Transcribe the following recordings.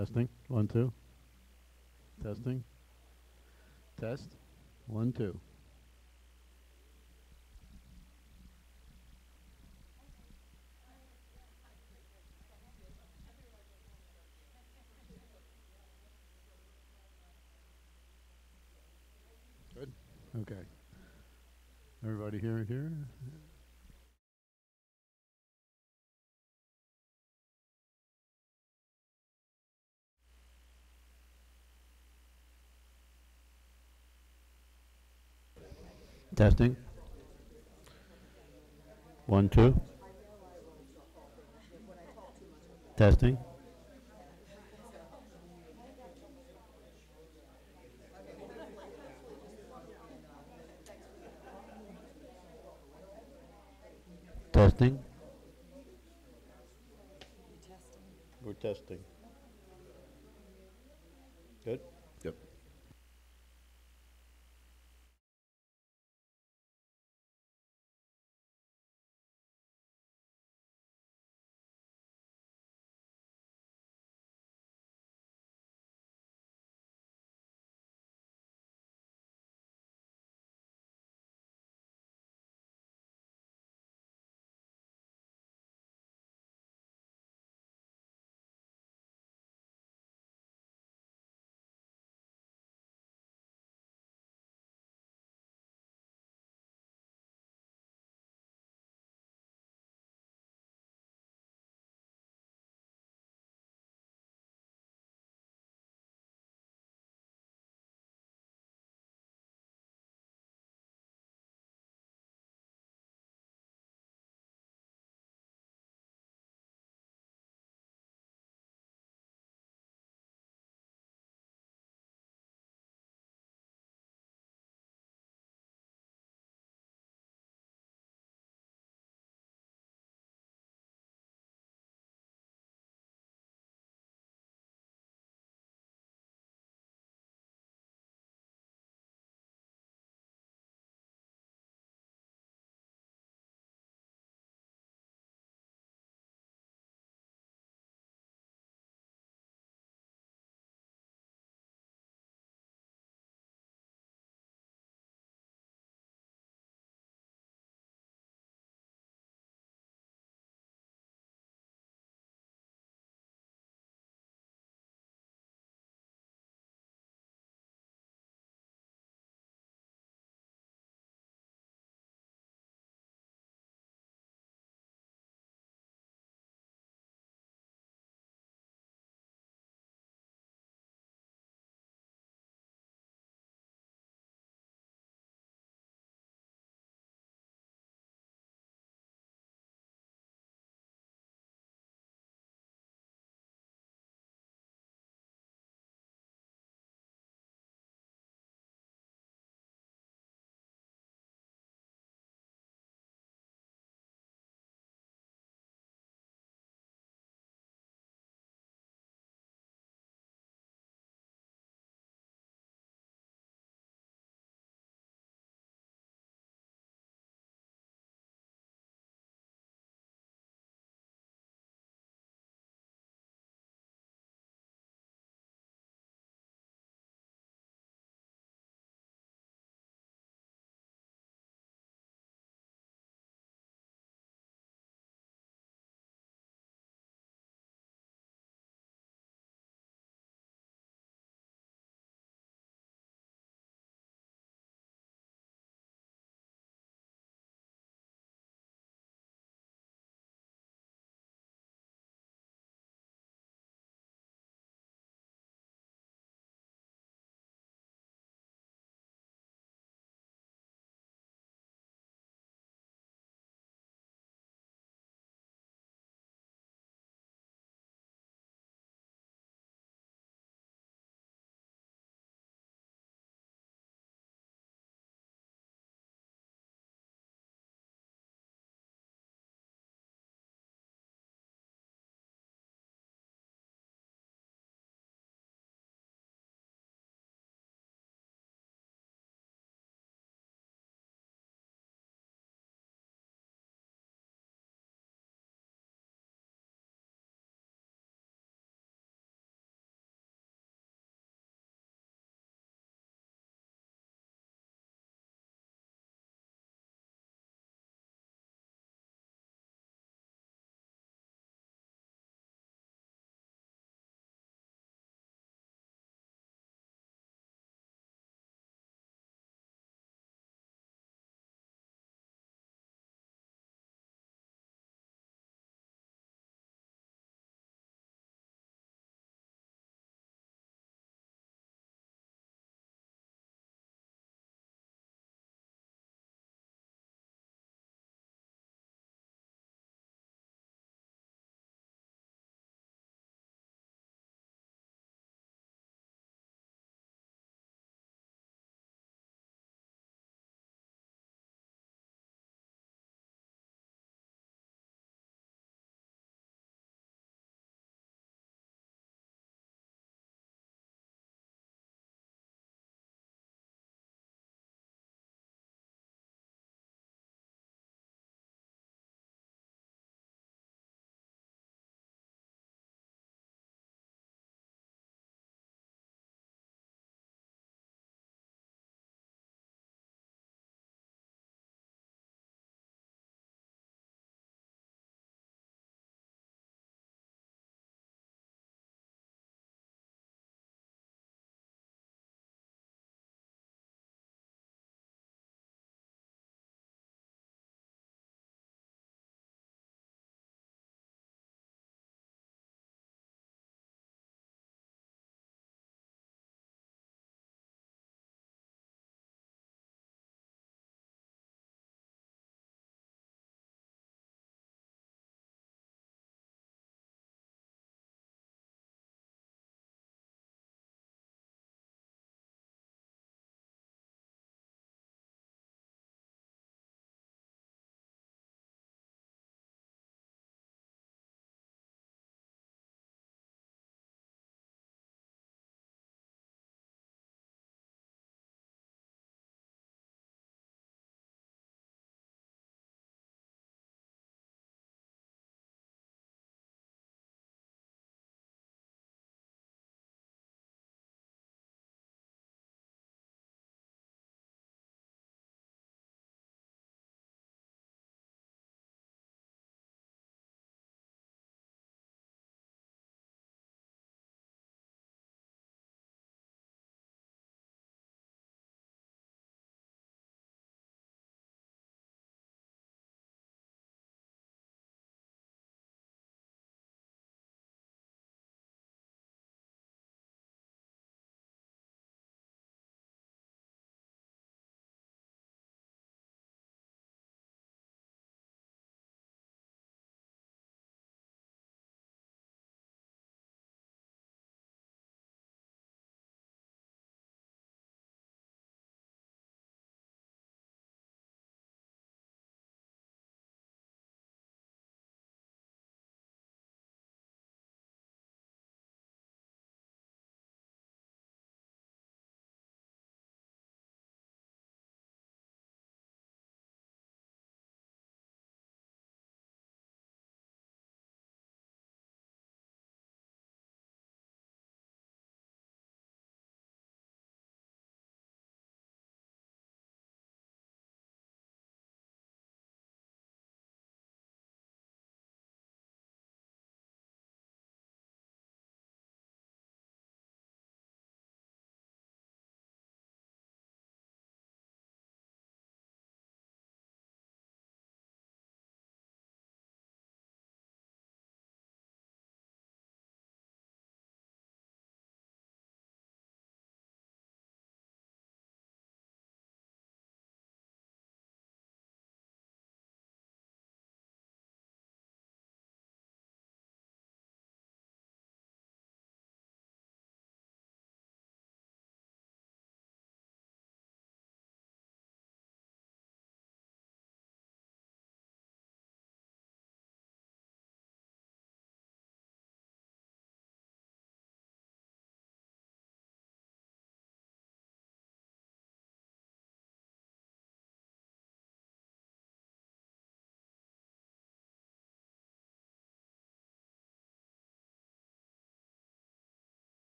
Testing. 1, 2. Testing. Test. 1, 2. Good. Okay. Everybody here? Testing. 1, 2. Testing. Testing. We're testing. Good? Yep.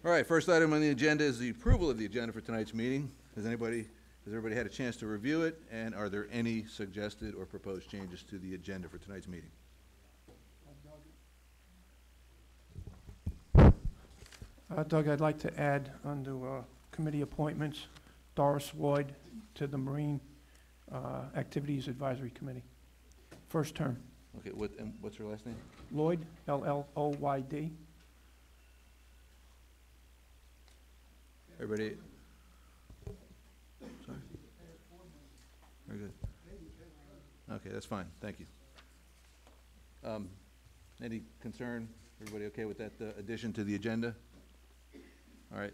All right, first item on the agenda is the approval of the agenda for tonight's meeting. Has everybody had a chance to review it? And are there any suggested or proposed changes to the agenda for tonight's meeting? Doug, I'd like to add under committee appointments, Doris Lloyd to the Marine Activities Advisory Committee. First term. Okay, what's her last name? Lloyd, L-L-O-Y-D. Everybody? Sorry? Very good. Okay, that's fine. Thank you. Any concern? Everybody okay with that addition to the agenda? All right.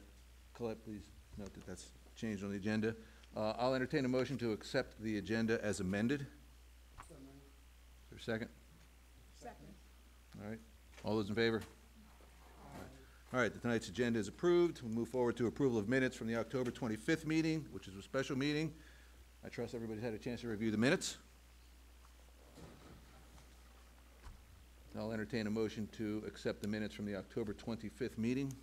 Colette, please note that that's changed on the agenda. I'll entertain a motion to accept the agenda as amended. Is there a second? Second. All right. All those in favor? All right, tonight's agenda is approved. We'll move forward to approval of minutes from the October 25th meeting, which is a special meeting. I trust everybody's had a chance to review the minutes. I'll entertain a motion to accept the minutes from the October 25th meeting.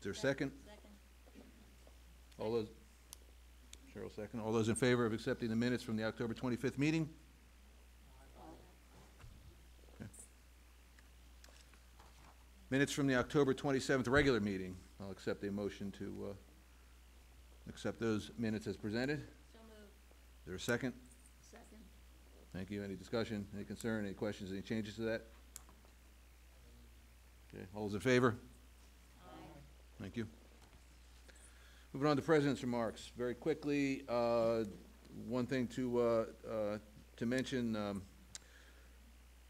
Is there a second? Second. All those, Cheryl second. All those in favor of accepting the minutes from the October 25th meeting? Okay. Minutes from the October 27th regular meeting. I'll accept a motion to accept those minutes as presented. So moved. Is there a second? Second. Thank you. Any discussion, any concern, any questions, any changes to that? Okay, all those in favor? Aye. Thank you. Moving on to President's remarks. Very quickly, one thing to mention,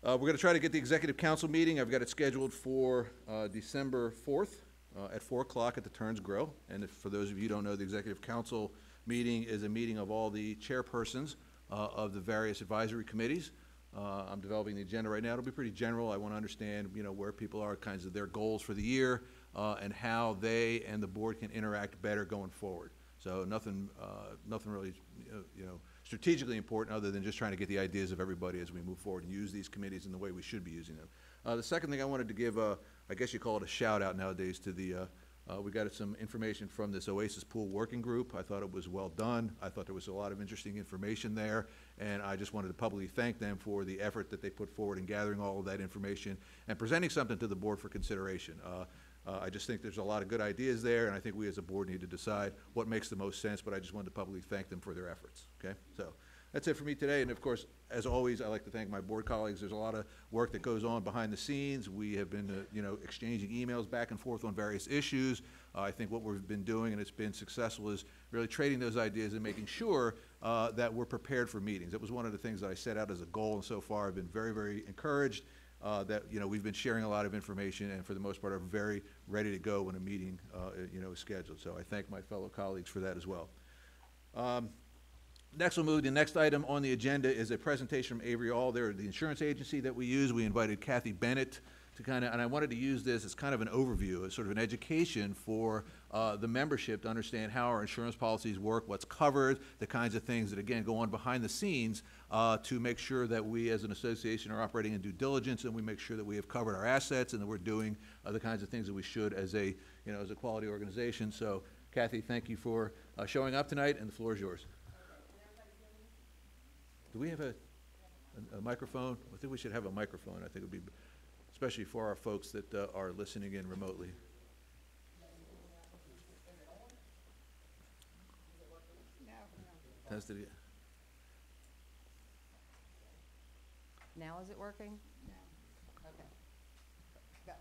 we're going to try to get the Executive Council meeting. I've got it scheduled for December 4th at 4 o'clock at the Turns Grill. And if, for those of you who don't know, the Executive Council meeting is a meeting of all the chairpersons of the various advisory committees. I'm developing the agenda right now. It'll be pretty general. I want to understand, where people are, kinds of their goals for the year, and how they and the board can interact better going forward. So nothing really, strategically important other than just trying to get the ideas of everybody as we move forward and use these committees in the way we should be using them. The second thing I wanted to give, I guess you call it a shout out nowadays to the, we got some information from this Oasis Pool Working Group. I thought it was well done. I thought there was a lot of interesting information there, and I just wanted to publicly thank them for the effort that they put forward in gathering all of that information and presenting something to the board for consideration. I just think there's a lot of good ideas there, and I think we as a board need to decide what makes the most sense, but I just wanted to publicly thank them for their efforts, okay? So that's it for me today, and of course, as always, I like to thank my board colleagues. There's a lot of work that goes on behind the scenes. We have been, exchanging emails back and forth on various issues. I think what we've been doing, and it's been successful, is really trading those ideas and making sure that we're prepared for meetings. That was one of the things that I set out as a goal, and so far I've been very, very encouraged that, we've been sharing a lot of information, and for the most part are very ready to go when a meeting, is scheduled. So I thank my fellow colleagues for that as well. Next, we'll move. The next item on the agenda is a presentation from Avery All. They're the insurance agency that we use. We invited Kathy Bennett to and I wanted to use this as kind of an overview, as sort of an education for the membership to understand how our insurance policies work, what's covered, the kinds of things that, again, go on behind the scenes to make sure that we as an association are operating in due diligence, and we make sure that we have covered our assets and that we're doing the kinds of things that we should as a, as a quality organization. So, Kathy, thank you for showing up tonight, and the floor is yours. Do we have a microphone? I think we should have a microphone. I think it would be, especially for our folks that are listening in remotely. No. Test it again. Now is it working? No. Okay. Go.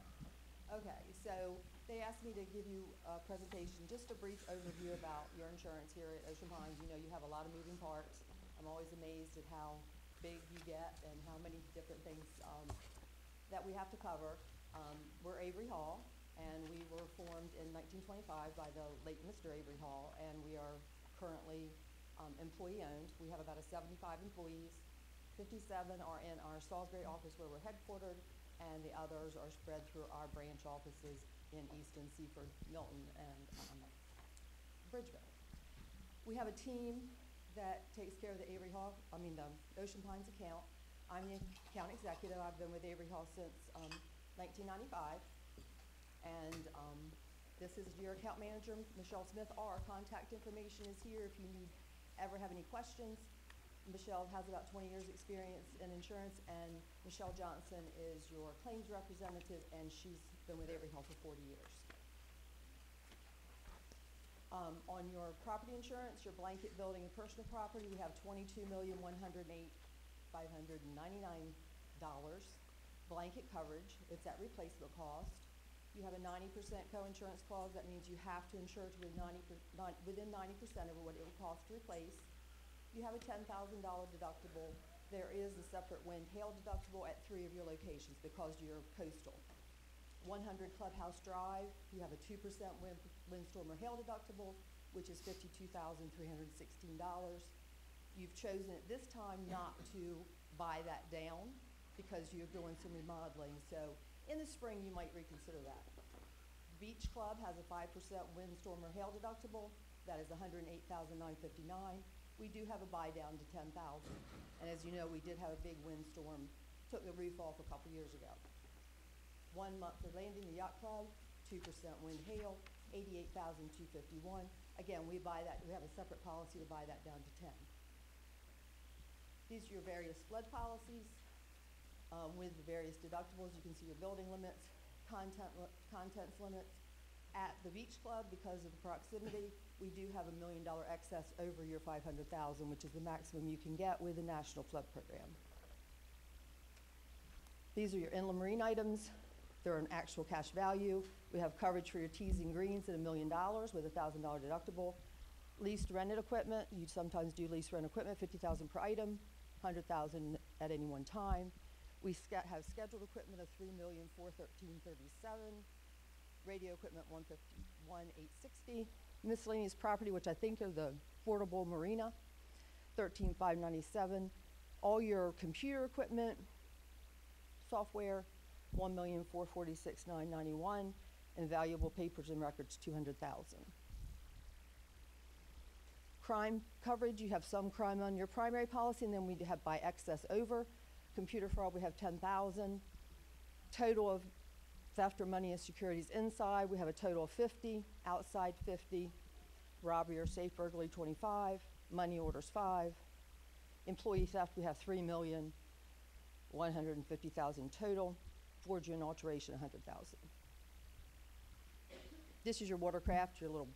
Okay, so they asked me to give you a presentation, just a brief overview about your insurance here at Ocean Pines. You have a lot of moving parts. I'm always amazed at how big you get and how many different things that we have to cover. We're Avery Hall, and we were formed in 1925 by the late Mr. Avery Hall, and we are currently employee-owned. We have about 75 employees, 57 are in our Salisbury office where we're headquartered, and the others are spread through our branch offices in Easton, Seaford, Milton, and Bridgeville. We have a team that takes care of the Ocean Pines account. I'm the account executive. I've been with Avery Hall since 1995. And this is your account manager, Michelle Smith. Our contact information is here if you ever have any questions. Michelle has about 20 years experience in insurance, and Michelle Johnson is your claims representative, and she's been with Avery Hall for 40 years. On your property insurance, your blanket building and personal property, we have $22,108,599 blanket coverage. It's at replacement cost. You have a 90% co-insurance clause. That means you have to insure to within 90% of what it will cost to replace. You have a $10,000 deductible. There is a separate wind hail deductible at 3 of your locations because you're coastal. 100 Clubhouse Drive, you have a 2% windstorm or hail deductible, which is $52,316. You've chosen at this time not to buy that down because you're doing some remodeling. So in the spring, you might reconsider that. Beach Club has a 5% windstorm or hail deductible. That is $108,959. We do have a buy down to $10,000. And as you know, we did have a big windstorm, took the roof off a couple years ago. 1 month for landing the yacht club, 2% wind hail, $88,251. Again, we have a separate policy to buy that down to 10. These are your various flood policies with the various deductibles. You can see your building limits, contents limits. At the beach club, because of the proximity, we do have $1 million excess over your $500,000, which is the maximum you can get with the National Flood Program. These are your inland marine items. They're an actual cash value. We have coverage for your tees and greens at $1 million with a $1,000 deductible. Leased rented equipment, you sometimes do lease rent equipment, $50,000 per item, $100,000 at any one time. We have scheduled equipment of $3,413,37. Radio equipment, $151,860. Miscellaneous property, which I think are the portable marina, $13,597. All your computer equipment, software, $1,446,991, and valuable papers and records, $200,000. Crime coverage, you have some crime on your primary policy, and then we have by excess over. Computer fraud, we have $10,000. Total of theft or money and securities inside, we have a total of 50, outside 50, robbery or safe burglary 25, money orders 5, employee theft, we have 3,150,000 total, forgery and alteration 100,000. This is your Watercraft, your little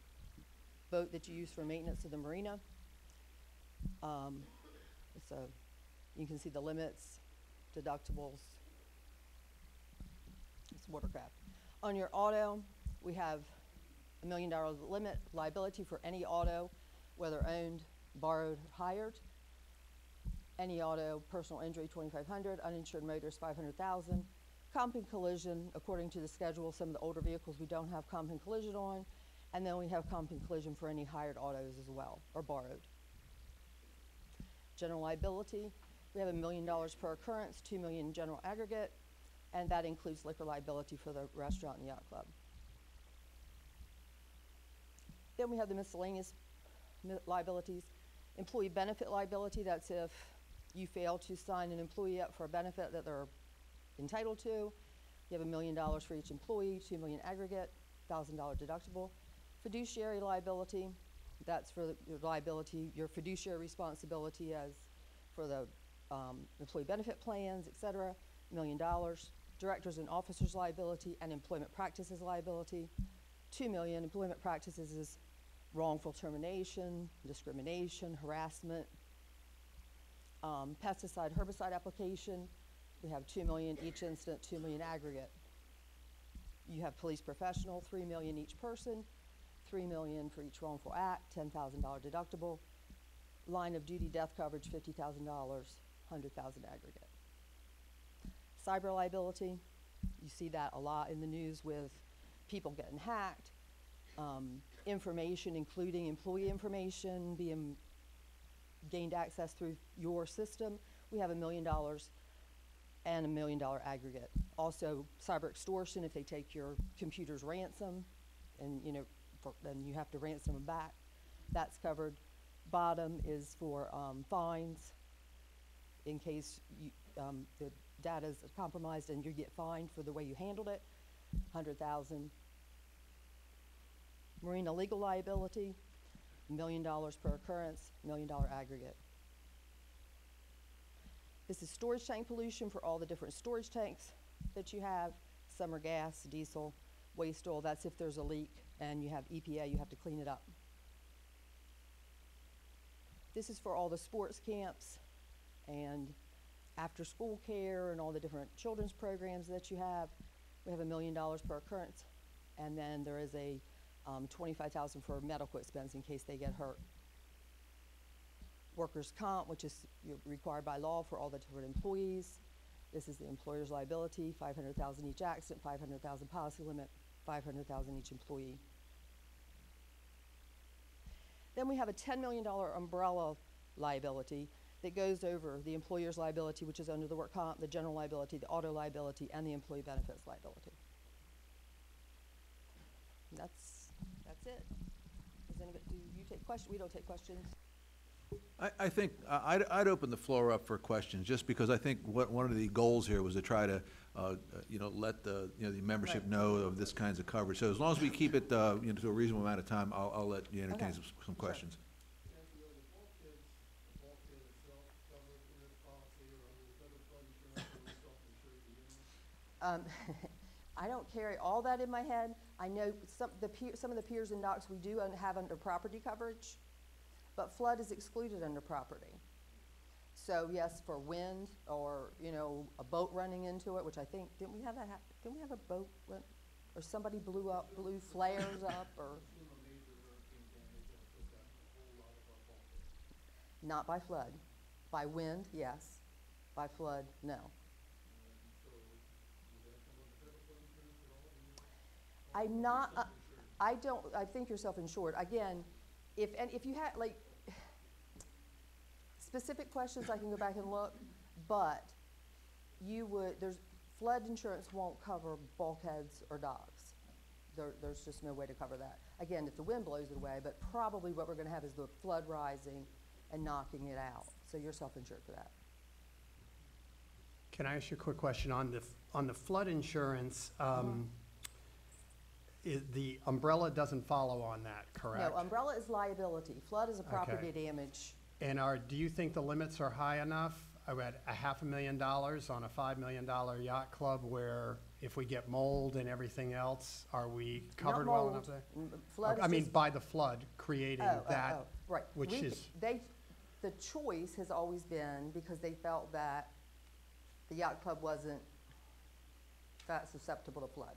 boat that you use for maintenance of the marina. So you can see the limits, deductibles. It's Watercraft. On your auto, we have $1 million limit, liability for any auto, whether owned, borrowed, hired. Any auto, personal injury, $2,500, uninsured motorist, $500,000. Comp and collision, according to the schedule, some of the older vehicles we don't have comp and collision on, and then we have comp and collision for any hired autos as well, or borrowed. General liability, we have $1 million per occurrence, $2 million general aggregate, and that includes liquor liability for the restaurant and yacht club. Then we have the miscellaneous liabilities. Employee benefit liability, that's if you fail to sign an employee up for a benefit that they're entitled to. You have $1 million for each employee, $2 million aggregate, $1,000 deductible. Fiduciary liability, that's for your liability, your fiduciary responsibility as for the employee benefit plans, et cetera, $1 million. Directors and officers liability and employment practices liability, $2 million. Employment practices is wrongful termination, discrimination, harassment. Pesticide, herbicide application, we have $2 million each incident, $2 million aggregate. You have police professional, $3 million each person, $3 million for each wrongful act, $10,000 deductible. Line of duty death coverage, $50,000, $100,000 aggregate. Cyber liability, you see that a lot in the news with people getting hacked, information, including employee information, being gained access through your system. we have $1 million and $1 million aggregate. Also, cyber extortion, if they take your computer's ransom, and, you know, then you have to ransom them back, that's covered. Bottom is for fines, in case you, the data is compromised and you get fined for the way you handled it, 100,000. Marine illegal liability, $1 million per occurrence, $1 million aggregate. This is storage tank pollution for all the different storage tanks that you have. Some are gas, diesel, waste oil. That's if there's a leak and you have EPA, you have to clean it up. This is for all the sports camps and after-school care and all the different children's programs that you have. We have $1 million per occurrence, and then there is a $25,000 for medical expense in case they get hurt. Workers' comp, which is required by law for all the different employees. This is the employer's liability, $500,000 each accident, $500,000 policy limit, $500,000 each employee. Then we have a $10 million umbrella liability that goes over the employer's liability, which is under the work comp, the general liability, the auto liability, and the employee benefits liability. And that's it. Does anybody, do you take questions? We don't take questions. I think I'd open the floor up for questions, just because I think one of the goals here was to try to, you know, let the membership Right. know of this kinds of coverage. So as long as we keep it, you know, to a reasonable amount of time, I'll let you entertain Okay. some questions. I don't carry all that in my head. I know some of the piers and docks we do have under property coverage, but flood is excluded under property. So yes, for wind or, you know, a boat running into it, which I think, didn't we have that didn't we have a boat run, or somebody blew flares up, or? Not by flood. By wind, yes. By flood, no. I'm not, I think you're self-insured. Again, if you had, like, specific questions, I can go back and look, but flood insurance won't cover bulkheads or docks. There's just no way to cover that. Again, if the wind blows it away, but probably what we're gonna have is the flood rising and knocking it out. So you're self-insured for that. Can I ask you a quick question on the flood insurance? The umbrella doesn't follow on that, correct? No, umbrella is liability. Flood is a property damage. And do you think the limits are high enough? I read $500,000 on a $5 million yacht club, where if we get mold and everything else, are we covered well enough there? Flood I is mean, just, by the flood creating that, right. which is. The choice has always been because they felt that the yacht club wasn't that susceptible to flood.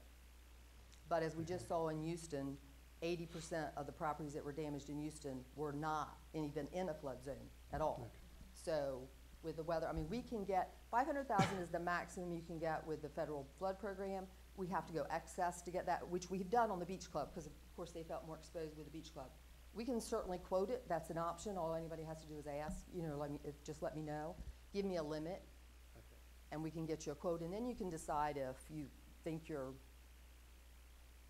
But as we just saw in Houston, 80% of the properties that were damaged in Houston were not even in a flood zone at all. Okay. So with the weather, I mean, we can get, 500,000 is the maximum you can get with the federal flood program. We have to go excess to get that, which we've done on the beach club, because of course they felt more exposed with the beach club. We can certainly quote it, that's an option. All anybody has to do is ask, you know, just let me know. Give me a limit, and we can get you a quote, and then you can decide if you think you're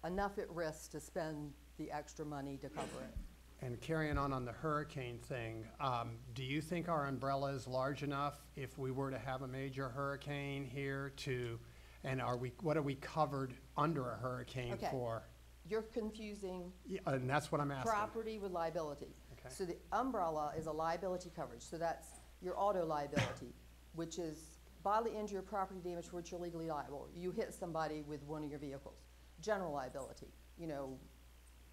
enough at risk to spend the extra money to cover it. And carrying on the hurricane thing, do you think our umbrella is large enough if we were to have a major hurricane here and what are we covered under a hurricane for? You're confusing Yeah, and that's what I'm asking. property with liability. Okay. So the umbrella is a liability coverage, so that's your auto liability, which is bodily injury or property damage for which you're legally liable. You hit somebody with one of your vehicles. General liability, you know,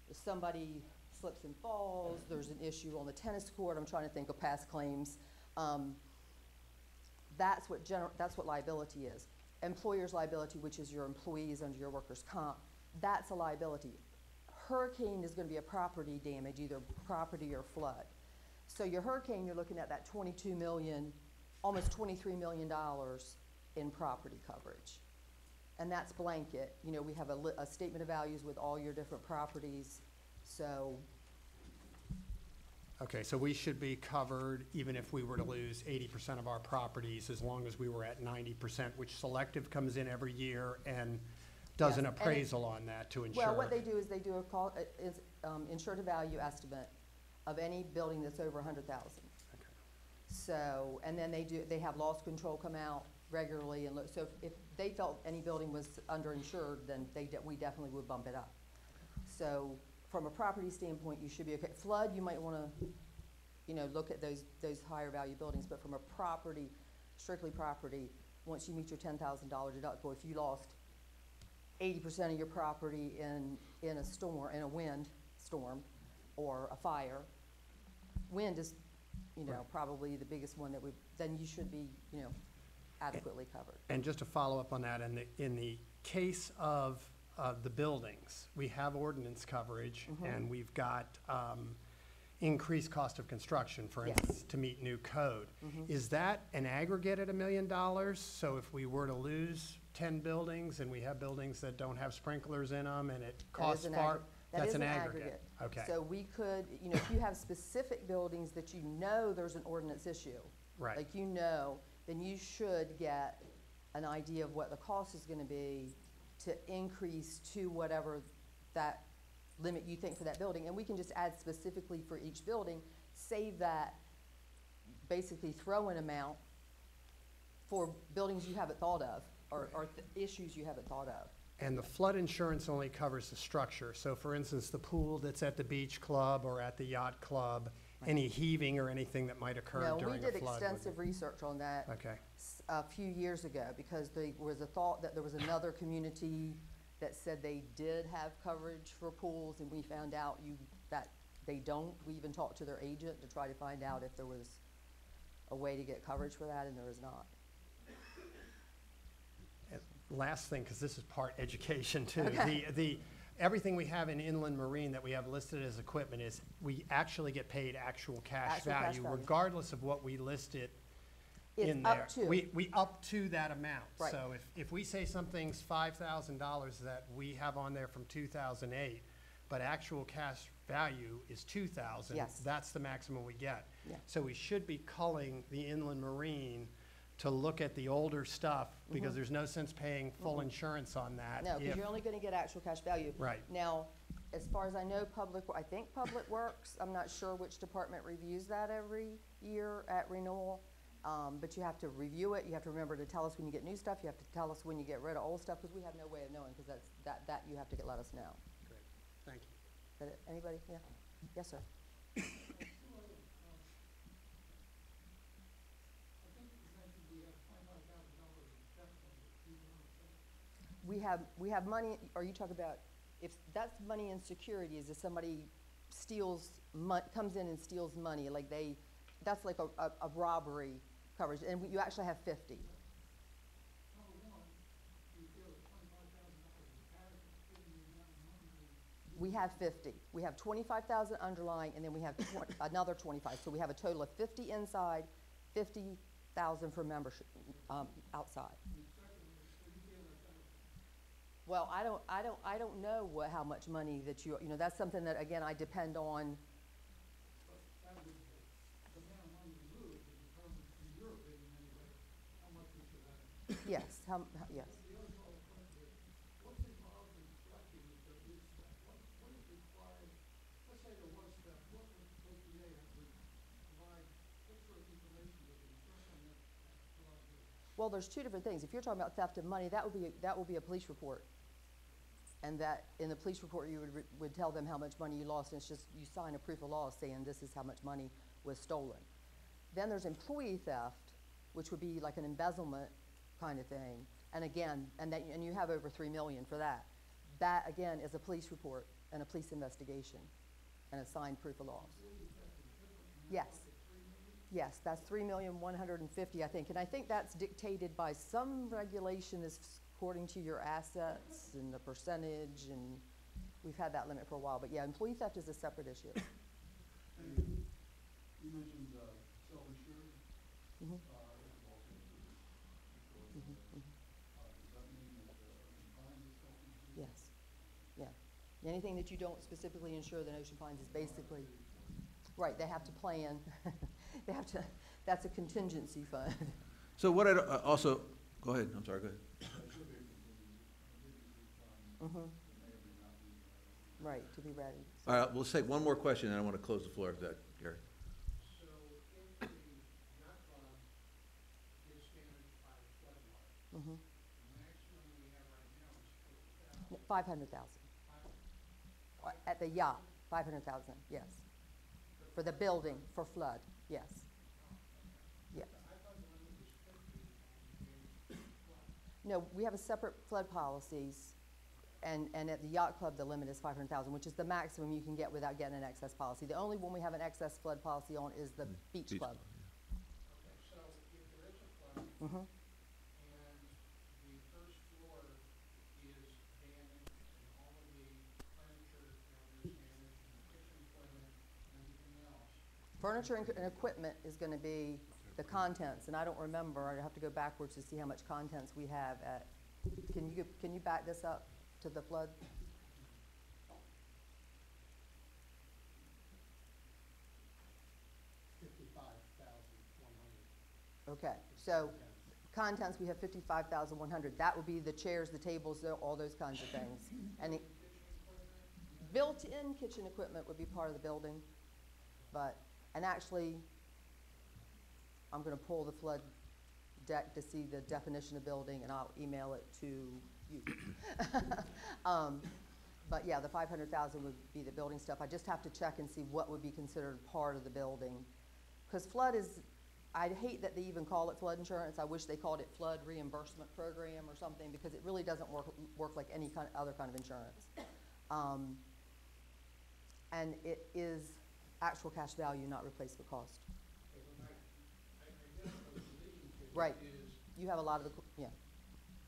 if somebody slips and falls, there's an issue on the tennis court, I'm trying to think of past claims. That's what liability is. Employer's liability, which is your employees under your workers' comp, that's a liability. Hurricane is gonna be a property damage, either property or flood. So your hurricane, you're looking at that 22 million, almost $23 million in property coverage. And that's blanket. You know, we have a statement of values with all your different properties. So Okay, so we should be covered even if we were to lose 80% of our properties, as long as we were at 90%, which Selective comes in every year and does an Yes, and it- appraisal on that to ensure. Well, what they do is they do a call, is, insured value estimate of any building that's over 100,000. Okay. So, and then they have loss control come out regularly and look, so if they felt any building was underinsured, then we definitely would bump it up. So, from a property standpoint, you should be okay. Flood, you might wanna, look at those higher value buildings, but from a property, strictly property, once you meet your $10,000 deductible, if you lost 80% of your property in a storm, in a wind storm, or a fire, wind is, Right. probably the biggest one then you should be, adequately covered. And just to follow up on that, in the case of the buildings, we have ordinance coverage, and we've got increased cost of construction, for Yes. instance, to meet new code. Is that an aggregate at $1 million? So if we were to lose 10 buildings, and we have buildings that don't have sprinklers in them, and it costs far, That is an aggregate. Okay, So we could, if you have specific buildings that there's an ordinance issue. right. Like then you should get an idea of what the cost is gonna be to increase to whatever that limit you think for that building. And we can just add specifically for each building, save that, basically throw an amount for buildings you haven't thought of, or issues you haven't thought of. And the flood insurance only covers the structure. So for instance, the pool that's at the beach club or at the yacht club, any heaving or anything that might occur No, during we a did flood. extensive research on that Okay, a few years ago, because there was a thought that there was another community that said they did have coverage for pools, and we found out that they don't. We even talked to their agent to try to find out if there was a way to get coverage for that, and there is not. and last thing, because this is part education too. Okay. Everything we have in inland marine that we have listed as equipment is, we actually get paid actual cash Actual cash value, value. regardless of what we listed It's in there. up to. We up to that amount. Right. So if we say something's $5,000 that we have on there from 2008, but actual cash value is 2,000. Yes. That's the maximum we get. Yeah. So we should be culling the inland marine to look at the older stuff, because there's no sense paying full insurance on that. No, because if- you're only gonna get actual cash value. Right. Now, as far as I know, I think Public Works, I'm not sure which department reviews that every year at renewal. But you have to review it, you have to remember to tell us when you get new stuff, you have to tell us when you get rid of old stuff, because we have no way of knowing, because that you have to let us know. Great, thank you. Is that it? Anybody? Yeah? Yes, sir. We have money, are you talking about, if that's money in securities, if somebody comes in and steals money, like that's like a robbery coverage, and you actually have 50. We have 50. We have 25,000 underlying, and then we have another 25. So we have a total of 50 inside, 50,000 for membership, outside. Well, I don't know how much money that that's something that, again, I depend on. Yes, yes. Well, there's two different things. If you're talking about theft of money, that would be a police report. And that, in the police report, you would tell them how much money you lost, and it's just, you sign a proof of loss saying this is how much money was stolen. Then there's employee theft, which would be like an embezzlement kind of thing. And again, and you have over 3 million for that. That, again, is a police report and a police investigation and a signed proof of loss. Yes. Yes, that's 3,150,000, I think. And I think that's dictated by some regulation is according to your assets and the percentage, and we've had that limit for a while. But yeah, employee theft is a separate issue. You mentioned self-insured. Mhm. Does that mean that Ocean Pines is self-insured? Yes, yeah. Anything that you don't specifically insure, then Ocean Pines is basically, Right, they have to plan, they have to, that's a contingency fund. So what I'd also, go ahead, I'm sorry, go ahead. Mhm. Right, to be ready. All right, well, let's take one more question, and I want to close the floor after that, Gary. So if the yacht club gets damaged by a flood water, Mhm. the maximum we have right now is 50,000. 500,000. At the yacht, 500,000, yes. For the building, for flood, yes. Yeah. I thought the limit was 50 on flood. No, we have a separate flood policies, and at the yacht club, the limit is 500,000, which is the maximum you can get without getting an excess policy. The only one we have an excess flood policy on is the beach Beach club. Okay, so if there is a flood Mhm. and the first floor is damaged and all of the furniture is damaged and the kitchen equipment and everything else, Furniture and equipment is gonna be the contents, and I don't remember, I have to go backwards to see how much contents we have at, can you back this up to the flood? $55,100. Okay, so contents, we have 55,100. That would be the chairs, the tables, all those kinds of things. And the built-in kitchen equipment would be part of the building, but, and actually, I'm gonna pull the flood deck to see the definition of building, and I'll email it to you. But yeah, the 500,000 would be the building stuff. I just have to check and see what would be considered part of the building. Because flood is, I'd hate that they even call it flood insurance. I wish they called it flood reimbursement program or something, because it really doesn't work like any other kind of insurance. And it is actual cash value, not replacement cost. Okay, but I guess what I was leading to Right. is You have a lot of the, yeah.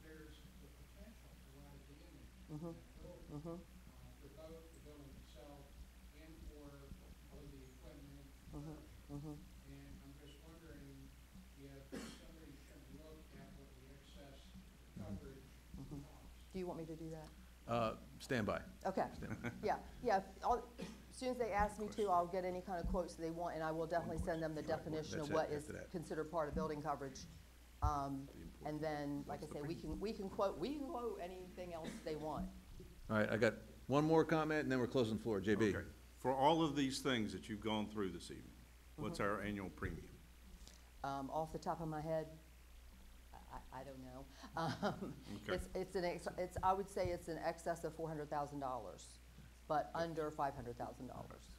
there's the potential for a lot of damage Mhm. in that building. Mhm. For both the building itself and for all of the equipment and Mhm. furniture. Mhm. And I'm just wondering if somebody should look at what the excess coverage Mhm. costs. Do you want me to do that? Stand by. Okay, yeah, yeah, as soon as they ask me to, I'll get any kind of quotes they want, and I will definitely send them the definition of That's it, what is after that. considered part of building coverage. And then, like I say, we can quote anything else they want. All right, I got one more comment, and then we're closing the floor. JB? Okay. For all of these things that you've gone through this evening, what's our annual premium? Off the top of my head, I don't know. Okay. It's I would say it's in excess of $400,000, but under $500,000.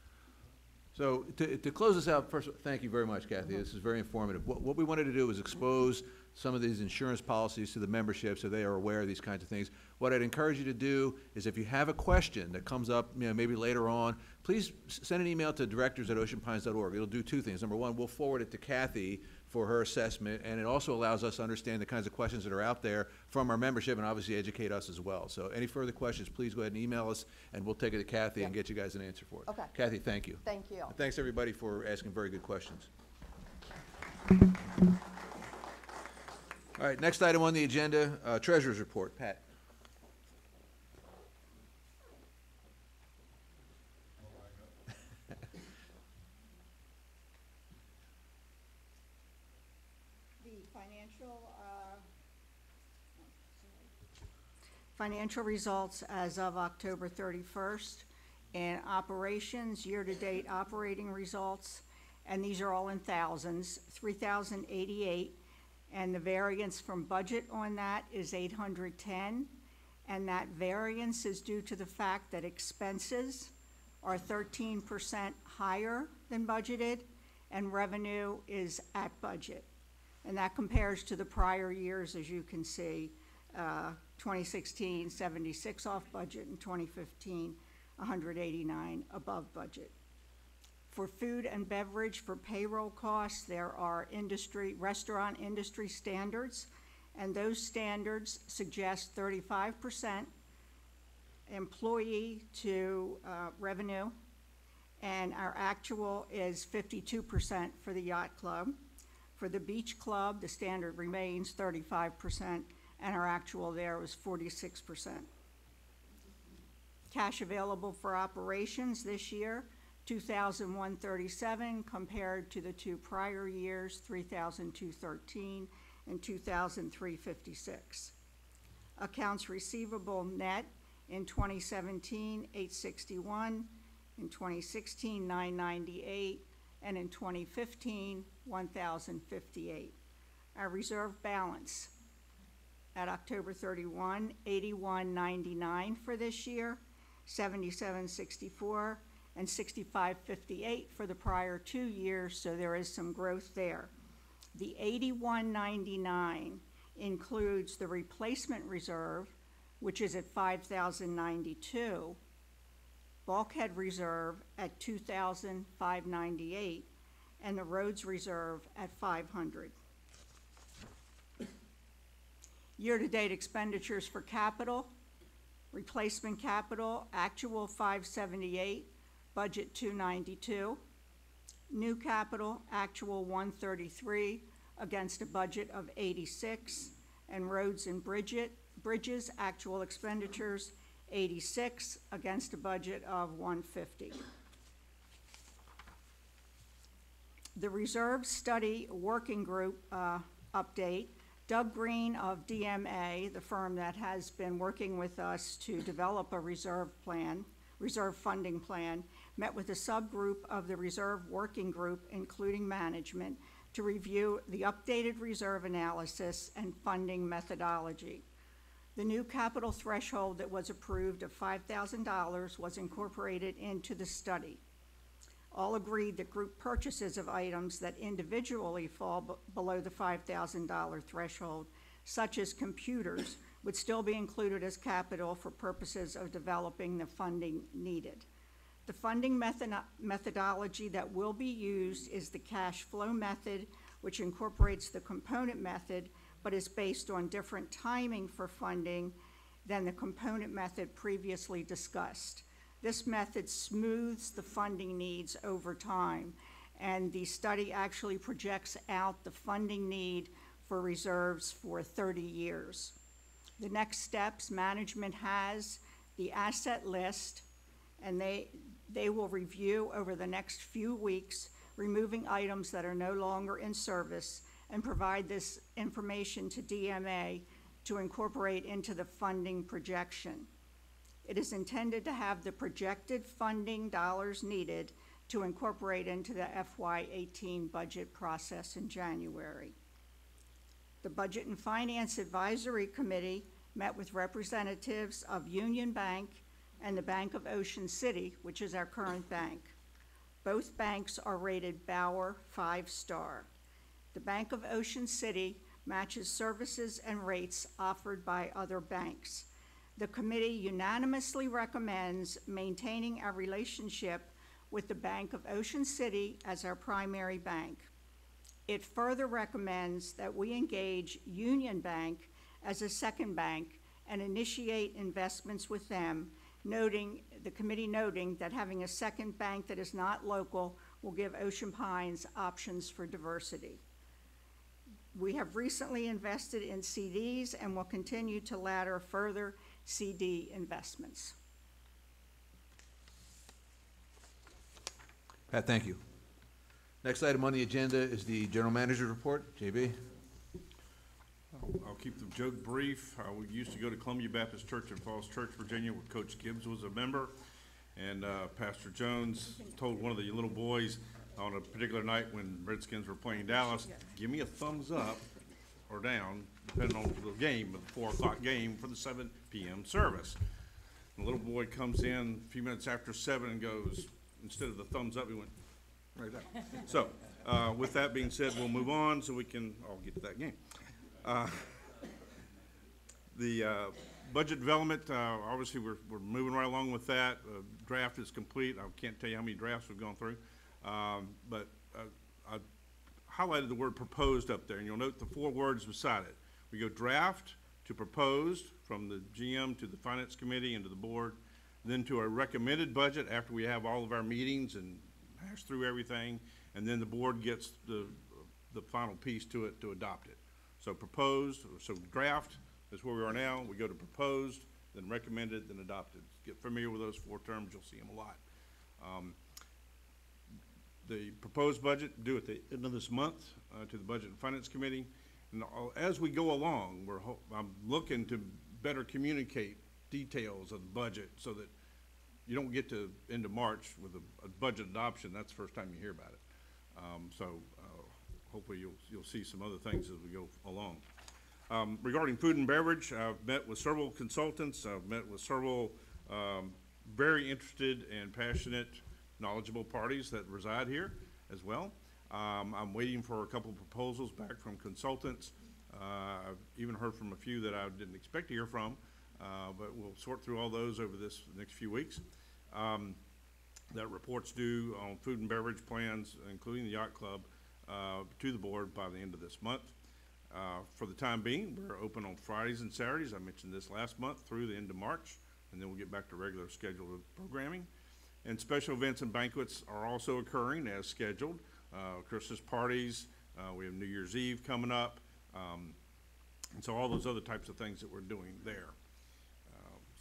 So to close this out, first, thank you very much, Kathy. This is very informative. What we wanted to do was expose some of these insurance policies to the membership so they are aware of these kinds of things. What I'd encourage you to do is if you have a question that comes up, maybe later on, please send an email to directors@oceanpines.org. It'll do two things. Number one, we'll forward it to Kathy for her assessment, and it also allows us to understand the kinds of questions that are out there from our membership and obviously educate us as well. So any further questions, please go ahead and email us, and we'll take it to Kathy and Yeah. get you guys an answer for it. Okay. Kathy, thank you. Thank you. And thanks, everybody, for asking very good questions. All right, next item on the agenda, Treasurer's Report. Pat. The financial results as of October 31st, and operations, year-to-date operating results, and these are all in thousands, 3,088, and the variance from budget on that is 810, and that variance is due to the fact that expenses are 13% higher than budgeted, and revenue is at budget. And that compares to the prior years, as you can see, 2016, 76 off budget, and 2015, 189 above budget. For food and beverage, for payroll costs, there are restaurant industry standards, and those standards suggest 35% employee to revenue, and our actual is 52% for the yacht club. For the beach club, the standard remains 35%, and our actual there was 46%. Cash available for operations this year, $2,137 compared to the two prior years, $3,213 and $2,356. Accounts receivable net in 2017, $861, in 2016, $998, and in 2015, $1,058. Our reserve balance at October 31, $81.99 for this year, $77.64, and $65.58 for the prior 2 years, so there is some growth there. The $81.99 includes the replacement reserve, which is at $5,092, bulkhead reserve at $2,598, and the roads reserve at $500. Year-to-date expenditures for capital, replacement capital, actual $578, budget $292. New capital, actual $133 against a budget of $86. And roads and bridges, actual expenditures $86 against a budget of $150. The Reserve Study Working Group update. Doug Green of DMA, the firm that has been working with us to develop a reserve funding plan, met with a subgroup of the Reserve Working Group, including management, to review the updated reserve analysis and funding methodology. The new capital threshold that was approved of $5,000 was incorporated into the study. All agreed that group purchases of items that individually fall below the $5,000 threshold, such as computers, would still be included as capital for purposes of developing the funding needed. The funding methodology that will be used is the cash flow method, which incorporates the component method, but is based on different timing for funding than the component method previously discussed. This method smooths the funding needs over time, and the study actually projects out the funding need for reserves for 30 years. The next steps, management has the asset list, and they will review over the next few weeks, removing items that are no longer in service, and provide this information to DMA to incorporate into the funding projection. It is intended to have the projected funding dollars needed to incorporate into the FY18 budget process in January. The Budget and Finance Advisory Committee met with representatives of Union Bank and the Bank of Ocean City, which is our current bank. Both banks are rated Bauer 5-star. The Bank of Ocean City matches services and rates offered by other banks. The committee unanimously recommends maintaining our relationship with the Bank of Ocean City as our primary bank. It further recommends that we engage Union Bank as a second bank and initiate investments with them, the committee noting that having a second bank that is not local will give Ocean Pines options for diversity. We have recently invested in CDs and will continue to ladder further CD investments. Pat, thank you. Next item on the agenda is the General Manager's Report. JB? I'll keep the joke brief. We used to go to Columbia Baptist Church in Falls Church, Virginia, where Coach Gibbs was a member. And Pastor Jones told one of the little boys on a particular night when Redskins were playing Dallas, give me a thumbs up or down, depending on the game, the 4 o'clock game for the 7 p.m. service. And the little boy comes in a few minutes after 7 and goes, instead of the thumbs up, he went right down. So with that being said, we'll move on so we can all get to that game. The budget development, obviously we're moving right along with that. Draft is complete. I can't tell you how many drafts we've gone through. But I highlighted the word proposed up there, and you'll note the 4 words beside it. We go draft to proposed, from the GM to the Finance Committee and to the board, then to a recommended budget after we have all of our meetings and hash through everything, and then the board gets the final piece to it to adopt it. So proposed, so draft is where we are now. We go to proposed, then recommended, then adopted. Get familiar with those 4 terms. You'll see them a lot. the proposed budget due at the end of this month to the Budget and Finance Committee. And as we go along, I'm looking to better communicate details of the budget so that you don't get to end of March with a budget adoption. That's the first time you hear about it. Hopefully you'll see some other things as we go along. Regarding food and beverage, I've met with several consultants. I've met with several very interested and passionate, knowledgeable parties that reside here as well. I'm waiting for a couple proposals back from consultants. I've even heard from a few that I didn't expect to hear from, but we'll sort through all those over this next few weeks. That report's due on food and beverage plans, including the yacht club, to the board by the end of this month. For the time being, we're open on Fridays and Saturdays. I mentioned this last month through the end of March, and then we'll get back to regular scheduled programming. And special events and banquets are also occurring as scheduled. Christmas parties, we have New Year's Eve coming up, and so all those other types of things that we're doing there.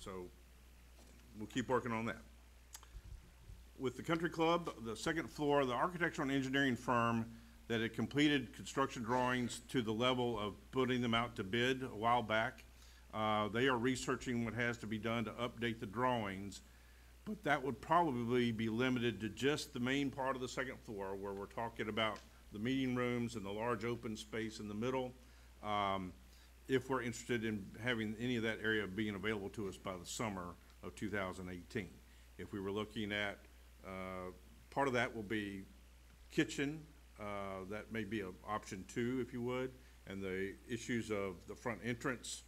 So we'll keep working on that. With the country club, the second floor, the architectural and engineering firm that had completed construction drawings to the level of putting them out to bid a while back, they are researching what has to be done to update the drawings, but that would probably be limited to just the main part of the second floor where we're talking about the meeting rooms and the large open space in the middle, if we're interested in having any of that area being available to us by the summer of 2018. If we were looking at, part of that will be kitchen, that may be an option 2, if you would, and the issues of the front entrance,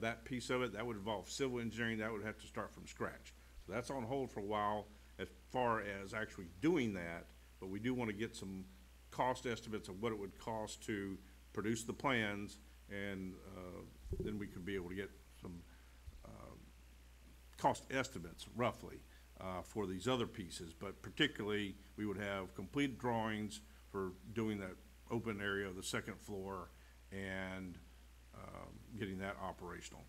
that piece of it, that would involve civil engineering, that would have to start from scratch. So that's on hold for a while as far as actually doing that, but we do want to get some cost estimates of what it would cost to produce the plans, and then we could be able to get some cost estimates roughly for these other pieces, but particularly we would have complete drawings for doing that open area of the second floor and getting that operational.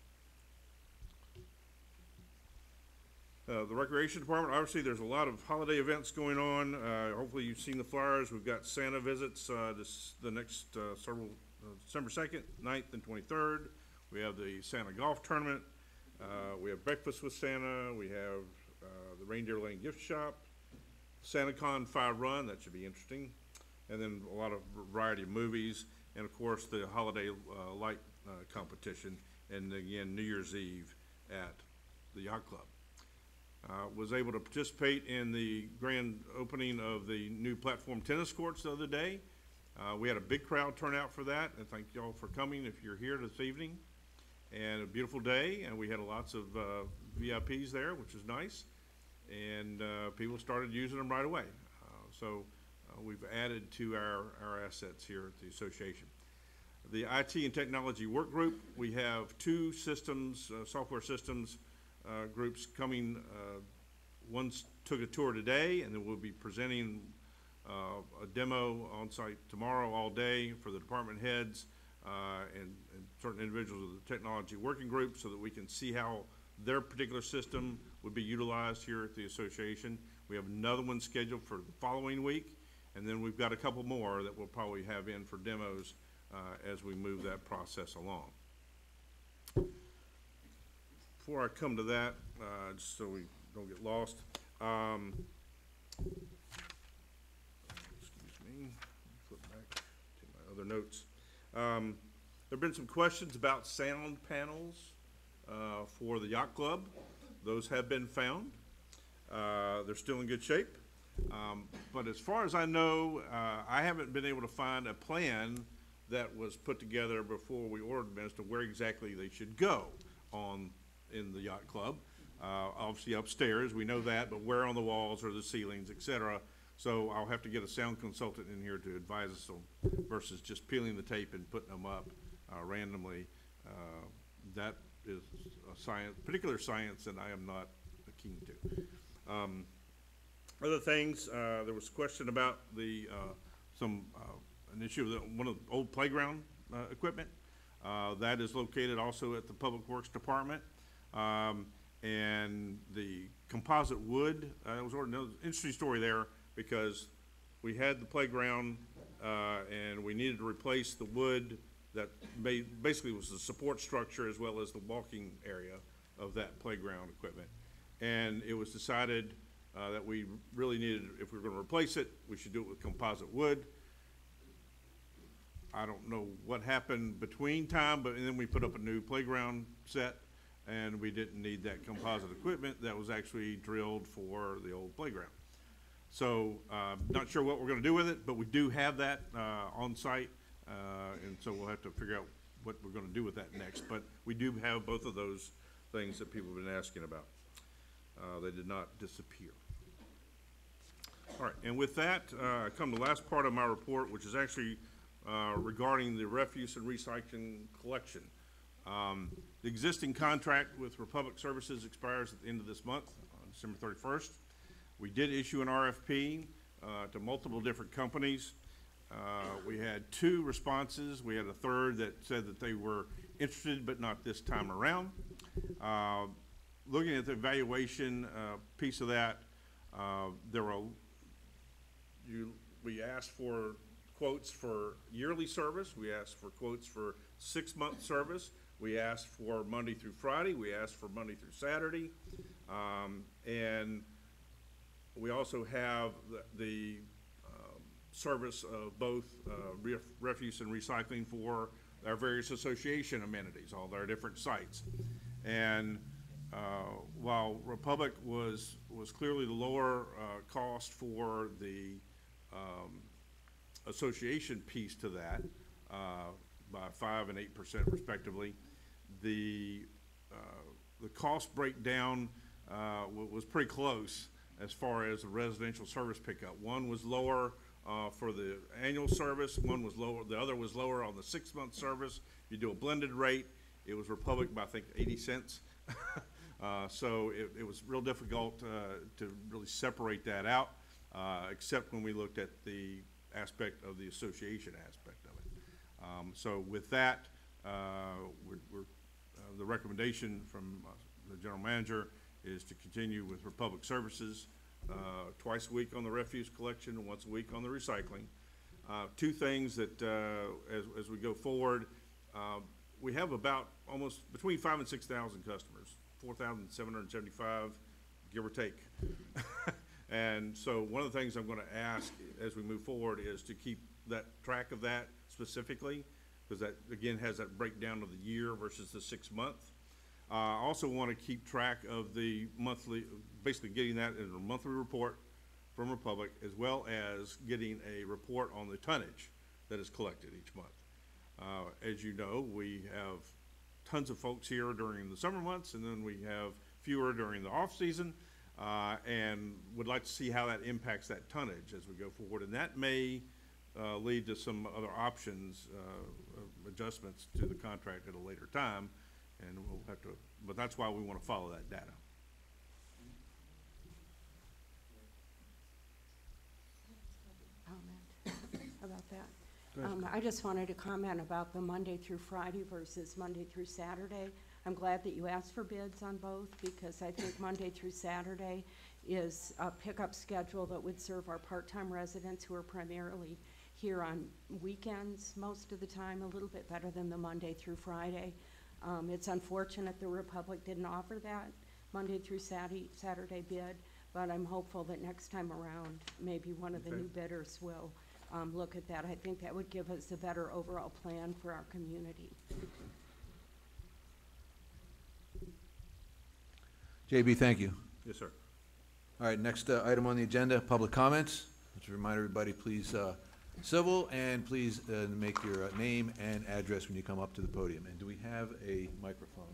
The recreation department, obviously there's a lot of holiday events going on. Hopefully you've seen the flyers. We've got Santa visits the next December 2nd, 9th, and 23rd. We have the Santa golf tournament. We have breakfast with Santa. We have the Reindeer Lane gift shop, SantaCon 5 run, that should be interesting, and then a lot of variety of movies, and of course the holiday light competition, and again New Year's Eve at the yacht club. Was able to participate in the grand opening of the new platform tennis courts the other day. We had a big crowd turnout for that, and thank y'all for coming if you're here this evening. And a beautiful day, and we had lots of VIPs there, which is nice, and people started using them right away. So we've added to our assets here at the association. The IT and technology work group, we have 2 systems, software systems groups coming. One took a tour today, and then we'll be presenting a demo on site tomorrow all day for the department heads and certain individuals of the technology working group, so that we can see how their particular system would be utilized here at the association. We have another one scheduled for the following week, and then we've got a couple more that we'll probably have in for demos as we move that process along. Before I come to that, just so we don't get lost, excuse me, flip back to my other notes. There have been some questions about sound panels for the yacht club. Those have been found. They're still in good shape. But as far as I know, I haven't been able to find a plan that was put together before we ordered them as to where exactly they should go in the yacht club. Obviously upstairs, we know that, but where on the walls or the ceilings, etc. So I'll have to get a sound consultant in here to advise us on, versus just peeling the tape and putting them up randomly. That is a science, particular science, that I am not keen to. Other things, there was a question about the an issue of one of the old playground equipment. That is located also at the Public Works Department. And the composite wood, was an interesting story there, because we had the playground, and we needed to replace the wood that basically was the support structure as well as the walking area of that playground equipment. And it was decided that we really needed, if we were going to replace it, we should do it with composite wood. I don't know what happened between time, but then we put up a new playground set, and we didn't need that composite equipment that was actually drilled for the old playground. So, not sure what we're gonna do with it, but we do have that, on site, and so we'll have to figure out what we're gonna do with that next. But we do have both of those things that people have been asking about. They did not disappear. All right, and with that, I come to the last part of my report, which is actually regarding the refuse and recycling collection. The existing contract with Republic Services expires at the end of this month, on December 31st. We did issue an RFP to multiple different companies. We had 2 responses. We had a third that said that they were interested, but not this time around. Looking at the evaluation piece of that, we asked for quotes for yearly service. We asked for quotes for 6-month service. We asked for Monday through Friday. We asked for Monday through Saturday. And we also have the service of both refuse and recycling for our various association amenities, all their different sites. And while Republic was clearly the lower cost for the association piece to that, by 5% and 8% respectively, the cost breakdown was pretty close as far as the residential service pickup. One was lower for the annual service, one was lower, the other was lower on the 6-month service. You do a blended rate, it was Republic by I think 80 cents. So it was real difficult to really separate that out, except when we looked at the aspect of the association aspect of it. So with that, the recommendation from the general manager is to continue with Republic Services, twice a week on the refuse collection and once a week on the recycling. 2 things that, as we go forward, we have about almost between 5,000 and 6,000 customers, 4,775, give or take. And so one of the things I'm going to ask as we move forward is to keep that track of that specifically, because that again has that breakdown of the year versus the 6-month. I also want to keep track of the monthly, basically getting that in a monthly report from Republic, as well as getting a report on the tonnage that is collected each month. As you know, we have tons of folks here during the summer months, and then we have fewer during the off season, and would like to see how that impacts that tonnage as we go forward. And that may lead to some other options, adjustments to the contract at a later time, and we'll have to, but that's why we want to follow that data. Comment about that. I just wanted to comment about the Monday through Friday versus Monday through Saturday. I'm glad that you asked for bids on both, because I think Monday through Saturday is a pickup schedule that would serve our part-time residents who are primarily here on weekends most of the time, a little bit better than the Monday through Friday. It's unfortunate the Republic didn't offer that Monday through Saturday bid, but I'm hopeful that next time around, maybe one of the new bidders will look at that. I think that would give us a better overall plan for our community. JB, thank you. Yes, sir. All right, next item on the agenda, public comments. Let's remind everybody, please, civil, and please make your name and address when you come up to the podium. And do we have a microphone?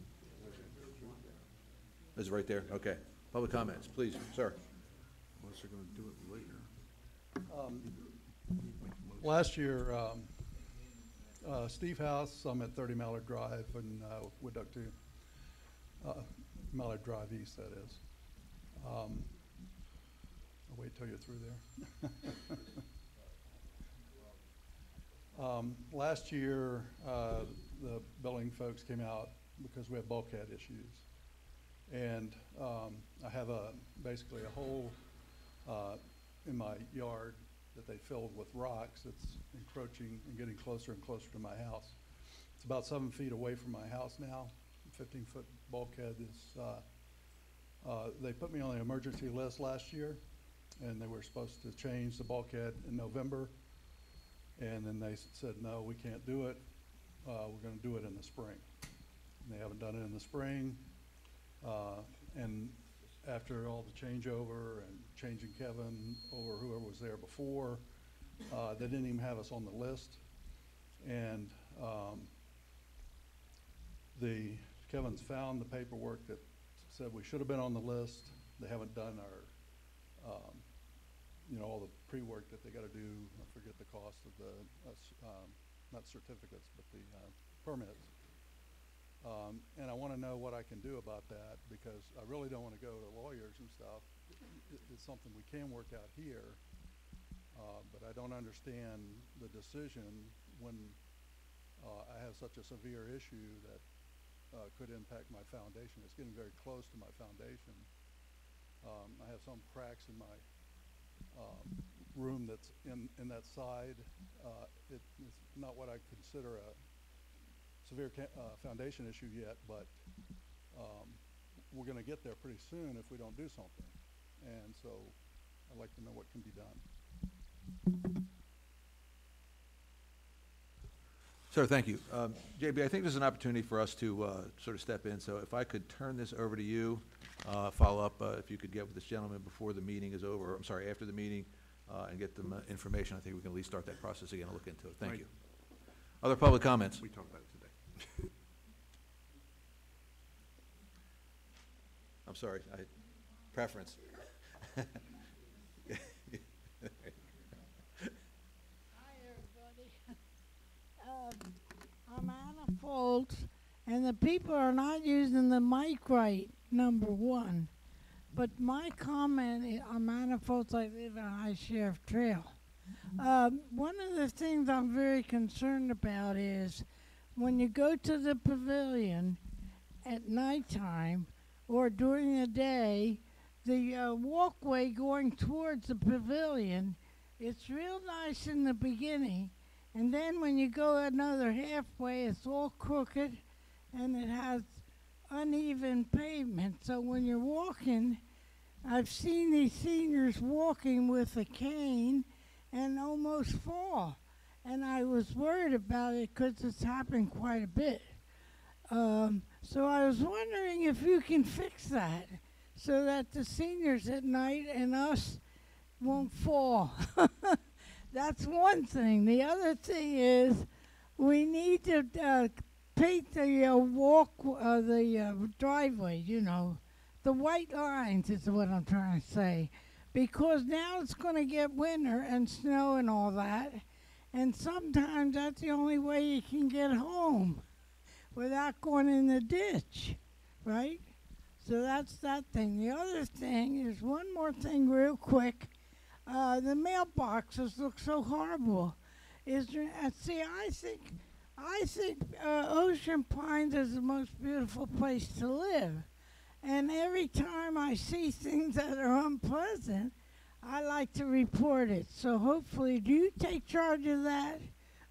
Is it right there? Okay. Public comments, please, sir. Unless they're going to do it later. Last year, Steve House, I'm at 30 Mallard Drive in Wood Duck 2. Mallard Drive East, that is. I'll wait till you're through there. Last year, the building folks came out because we have bulkhead issues. And I have basically a hole in my yard that they filled with rocks. It's encroaching and getting closer and closer to my house. It's about 7 feet away from my house now. 15-foot bulkhead is, they put me on the emergency list last year, and they were supposed to change the bulkhead in November. And then they said, no, we can't do it. We're gonna do it in the spring. And they haven't done it in the spring. And after all the changeover and changing Kevin over whoever was there before, they didn't even have us on the list. And Kevin's found the paperwork that said we should have been on the list. They haven't done our, all the pre-work that they gotta do. I forget the cost of the, not certificates, but the permits. And I want to know what I can do about that, because I really don't want to go to lawyers and stuff. It's something we can work out here, but I don't understand the decision when I have such a severe issue that could impact my foundation. It's getting very close to my foundation. I have some cracks in my room that's in that side. It's not what I consider a severe foundation issue yet, but we're going to get there pretty soon if we don't do something. And so I'd like to know what can be done. Sir, thank you. JB, I think there's an opportunity for us to sort of step in. So if I could turn this over to you, follow up, if you could get with this gentleman before the meeting is over, I'm sorry, after the meeting, and get them information. I think we can at least start that process again and look into it. Thank Right. you. Other public comments? We talked about it today. I'm sorry, preference. Hi, everybody. I'm Anna Foltz, and the people are not using the mic right, number one. But my comment, I'm Anna Foltz, I live on High Sheriff Trail. One of the things I'm very concerned about is when you go to the pavilion at nighttime or during the day, the walkway going towards the pavilion, it's real nice in the beginning, and then when you go another halfway, it's all crooked and it has uneven pavement. So when you're walking, I've seen these seniors walking with a cane and almost fall. And I was worried about it because it's happened quite a bit. So I was wondering if you can fix that so that the seniors at night and us won't fall. That's one thing. The other thing is we need to paint the driveway, the white lines is what I'm trying to say. Because now it's going to get winter and snow and all that. And sometimes that's the only way you can get home without going in the ditch, right? So that's that thing. The other thing is one more thing real quick. The mailboxes look so horrible. I think Ocean Pines is the most beautiful place to live. And every time I see things that are unpleasant, I like to report it. So hopefully, do you take charge of that?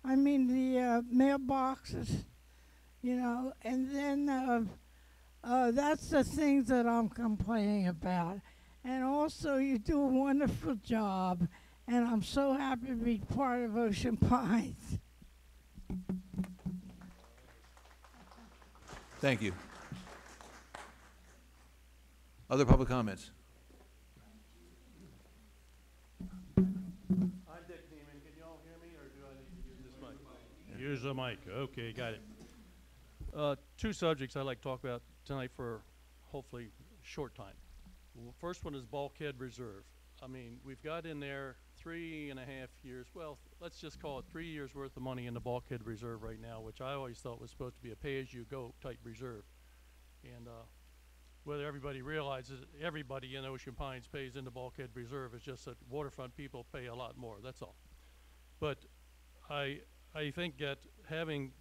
I mean, the mailboxes, and then that's the things that I'm complaining about. And also, you do a wonderful job, and I'm so happy to be part of Ocean Pines. Thank you. Other public comments? I'm Dick Neiman. Can you all hear me, or do I need to use this mic? Use the mic. Okay, got it. Two subjects I'd like to talk about tonight for hopefully a short time. First one is bulkhead reserve. I mean, we've got in there 3.5 years, well, let's just call it 3 years worth of money in the bulkhead reserve right now, which I always thought was supposed to be a pay-as-you-go type reserve. And whether everybody realizes everybody in Ocean Pines pays in the bulkhead reserve, it's just that waterfront people pay a lot more, that's all. But I think that having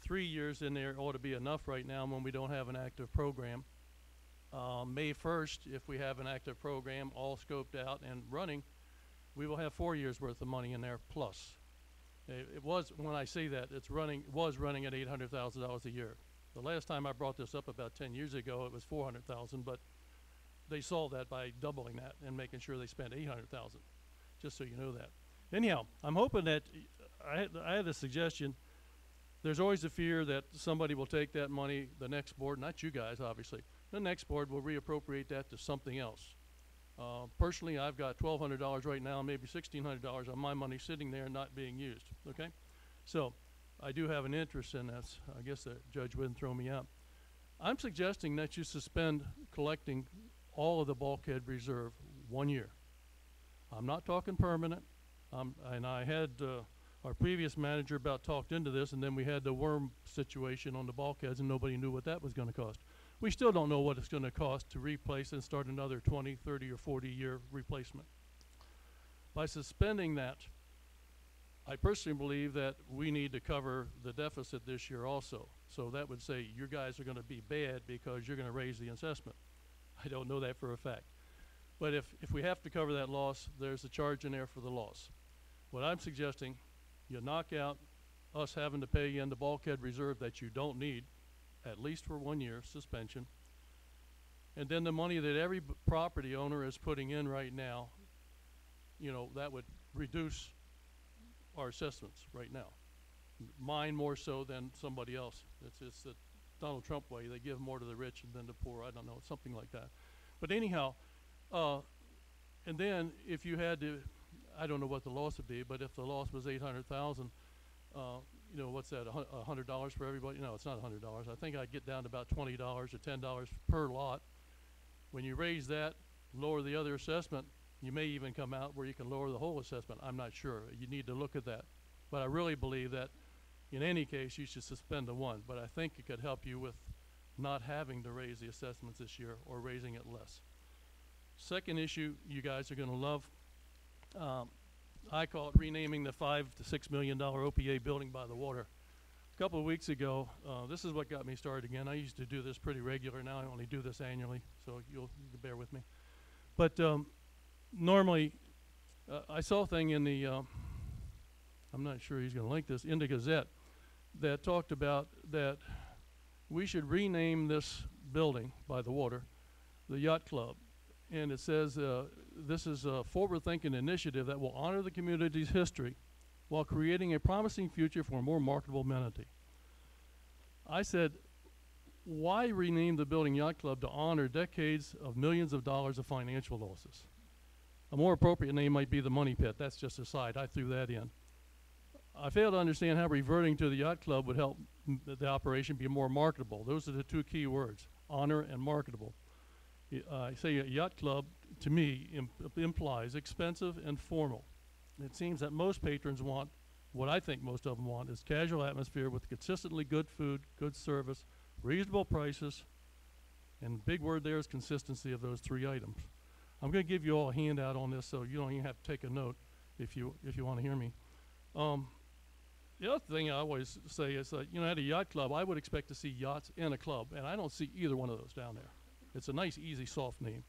3 years in there ought to be enough right now when we don't have an active program. May 1st, if we have an active program all scoped out and running, we will have 4 years' worth of money in there plus. It was, when I say that, was running at $800,000 a year. The last time I brought this up about 10 years ago, it was 400,000, but they solved that by doubling that and making sure they spent 800,000, just so you know that. Anyhow, I'm hoping that, I had a suggestion. There's always a fear that somebody will take that money, the next board, not you guys, obviously, the next board will reappropriate that to something else. Personally, I've got $1,200 right now, maybe $1,600 on my money sitting there not being used, okay? So, I do have an interest in this. I guess the judge wouldn't throw me out. I'm suggesting that you suspend collecting all of the bulkhead reserve 1 year. I'm not talking permanent, and I had our previous manager about talked into this, and then we had the worm situation on the bulkheads, and nobody knew what that was going to cost. We still don't know what it's going to cost to replace and start another 20, 30, or 40-year replacement. By suspending that, I personally believe that we need to cover the deficit this year also. So that would say you guys are going to be bad because you're going to raise the assessment. I don't know that for a fact. But if we have to cover that loss, there's a charge in there for the loss. What I'm suggesting, you knock out us having to pay in the bulkhead reserve that you don't need, at least for 1 year suspension. And then the money that every property owner is putting in right now, you know, that would reduce our assessments right now. Mine more so than somebody else. It's the Donald Trump way. They give more to the rich and then the poor. I don't know, something like that. But anyhow, and then if you had to, I don't know what the loss would be, but if the loss was 800,000, you know, what's that, $100 for everybody? No, it's not $100. I think I'd get down to about $20 or $10 per lot. When you raise that, lower the other assessment, you may even come out where you can lower the whole assessment. I'm not sure. You need to look at that. But I really believe that in any case, you should suspend the one. But I think it could help you with not having to raise the assessments this year or raising it less. Second issue you guys are going to love. I call it renaming the $5 to $6 million OPA building by the water. A couple of weeks ago, this is what got me started again. I used to do this pretty regular. Now I only do this annually, so you'll bear with me. But normally, I saw a thing in the, I'm not sure he's going to like this, in the Gazette, that talked about that we should rename this building by the water the Yacht Club. And it says this is a forward-thinking initiative that will honor the community's history while creating a promising future for a more marketable amenity. I said, why rename the building Yacht Club to honor decades of millions of dollars of financial losses? A more appropriate name might be the Money Pit. That's just a side. I threw that in. I fail to understand how reverting to the Yacht Club would help the operation be more marketable. Those are the two key words, honor and marketable. I say a yacht club, to me, implies expensive and formal. It seems that most patrons want, what I think most of them want, is casual atmosphere with consistently good food, good service, reasonable prices, and big word there is consistency of those three items. I'm going to give you all a handout on this so you don't even have to take a note if you want to hear me. The other thing I always say is that, you know, at a yacht club, I would expect to see yachts in a club, and I don't see either one of those down there. It's a nice, easy, soft name.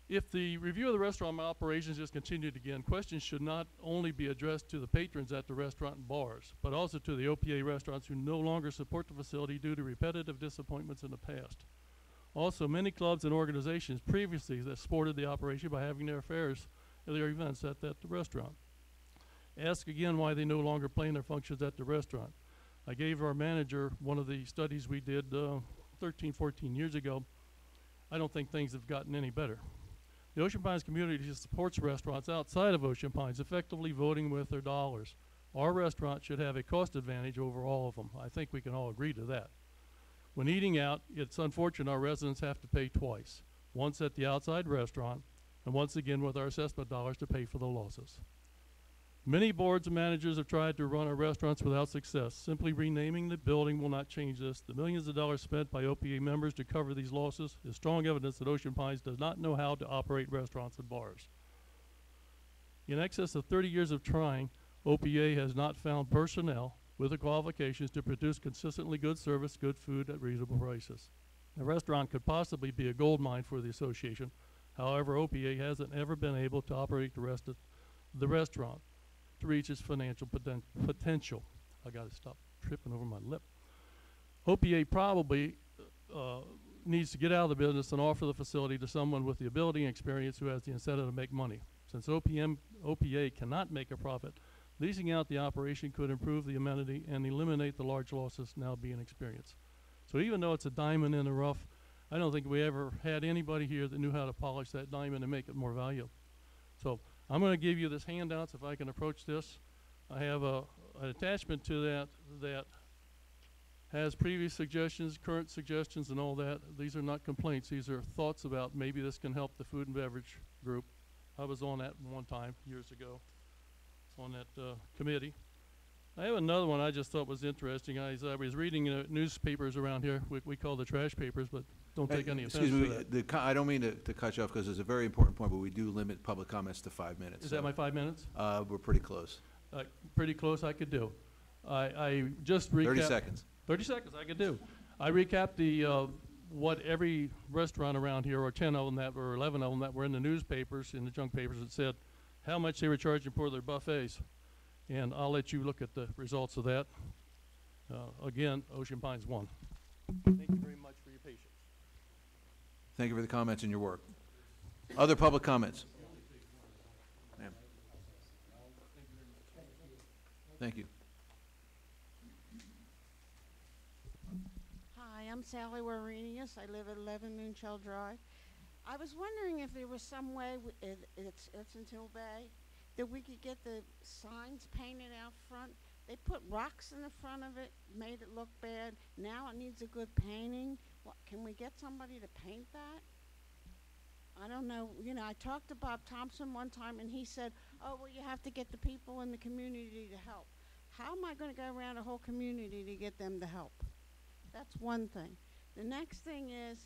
If the review of the restaurant operations is continued again, questions should not only be addressed to the patrons at the restaurant and bars, but also to the OPA restaurants who no longer support the facility due to repetitive disappointments in the past. Also, many clubs and organizations previously that supported the operation by having their affairs, their events at the restaurant. Ask again why they no longer plan their functions at the restaurant. I gave our manager one of the studies we did 13, 14 years ago. I don't think things have gotten any better. The Ocean Pines community supports restaurants outside of Ocean Pines, effectively voting with their dollars. Our restaurant should have a cost advantage over all of them. I think we can all agree to that. When eating out, it's unfortunate our residents have to pay twice, once at the outside restaurant and once again with our assessment dollars to pay for the losses. Many boards and managers have tried to run our restaurants without success. Simply renaming the building will not change this. The millions of dollars spent by OPA members to cover these losses is strong evidence that Ocean Pines does not know how to operate restaurants and bars. In excess of 30 years of trying, OPA has not found personnel with the qualifications to produce consistently good service, good food at reasonable prices. A restaurant could possibly be a gold mine for the association. However, OPA hasn't ever been able to operate the the restaurant to reach its financial potential. I gotta stop tripping over my lip. OPA probably needs to get out of the business and offer the facility to someone with the ability and experience who has the incentive to make money. Since OPA cannot make a profit, leasing out the operation could improve the amenity and eliminate the large losses now being experienced. So even though it's a diamond in the rough, I don't think we ever had anybody here that knew how to polish that diamond and make it more valuable. So I'm going to give you this handouts if I can approach this. I have an attachment to that has previous suggestions, current suggestions, and all that. These are not complaints. These are thoughts about maybe this can help the food and beverage group. I was on that one time years ago on that committee. I have another one I just thought was interesting. I was reading newspapers around here. We call the trash papers, but don't take any offense to that. Excuse me, I don't mean to cut you off because it's a very important point, but we do limit public comments to 5 minutes. Is that my 5 minutes? We're pretty close. Pretty close I could do. I just recapped. 30 seconds. 30 seconds I could do. I recapped the what every restaurant around here, or 10 of them that were, 11 of them that were in the newspapers, in the junk papers, that said how much they were charging for their buffets. And I'll let you look at the results of that. Again, Ocean Pines won. Thank you very much for your patience. Thank you for the comments and your work. Other public comments? Ma'am. Thank you. Hi, I'm Sally Warenius. I live at 11 Moonshell Drive. I was wondering if there was some way, it's until Bay, that we could get the signs painted out front. They put rocks in the front of it, made it look bad. Now it needs a good painting. Can we get somebody to paint that? I don't know. You know, I talked to Bob Thompson one time, and he said, oh, well, you have to get the people in the community to help. How am I going to go around a whole community to get them to help? That's one thing. The next thing is,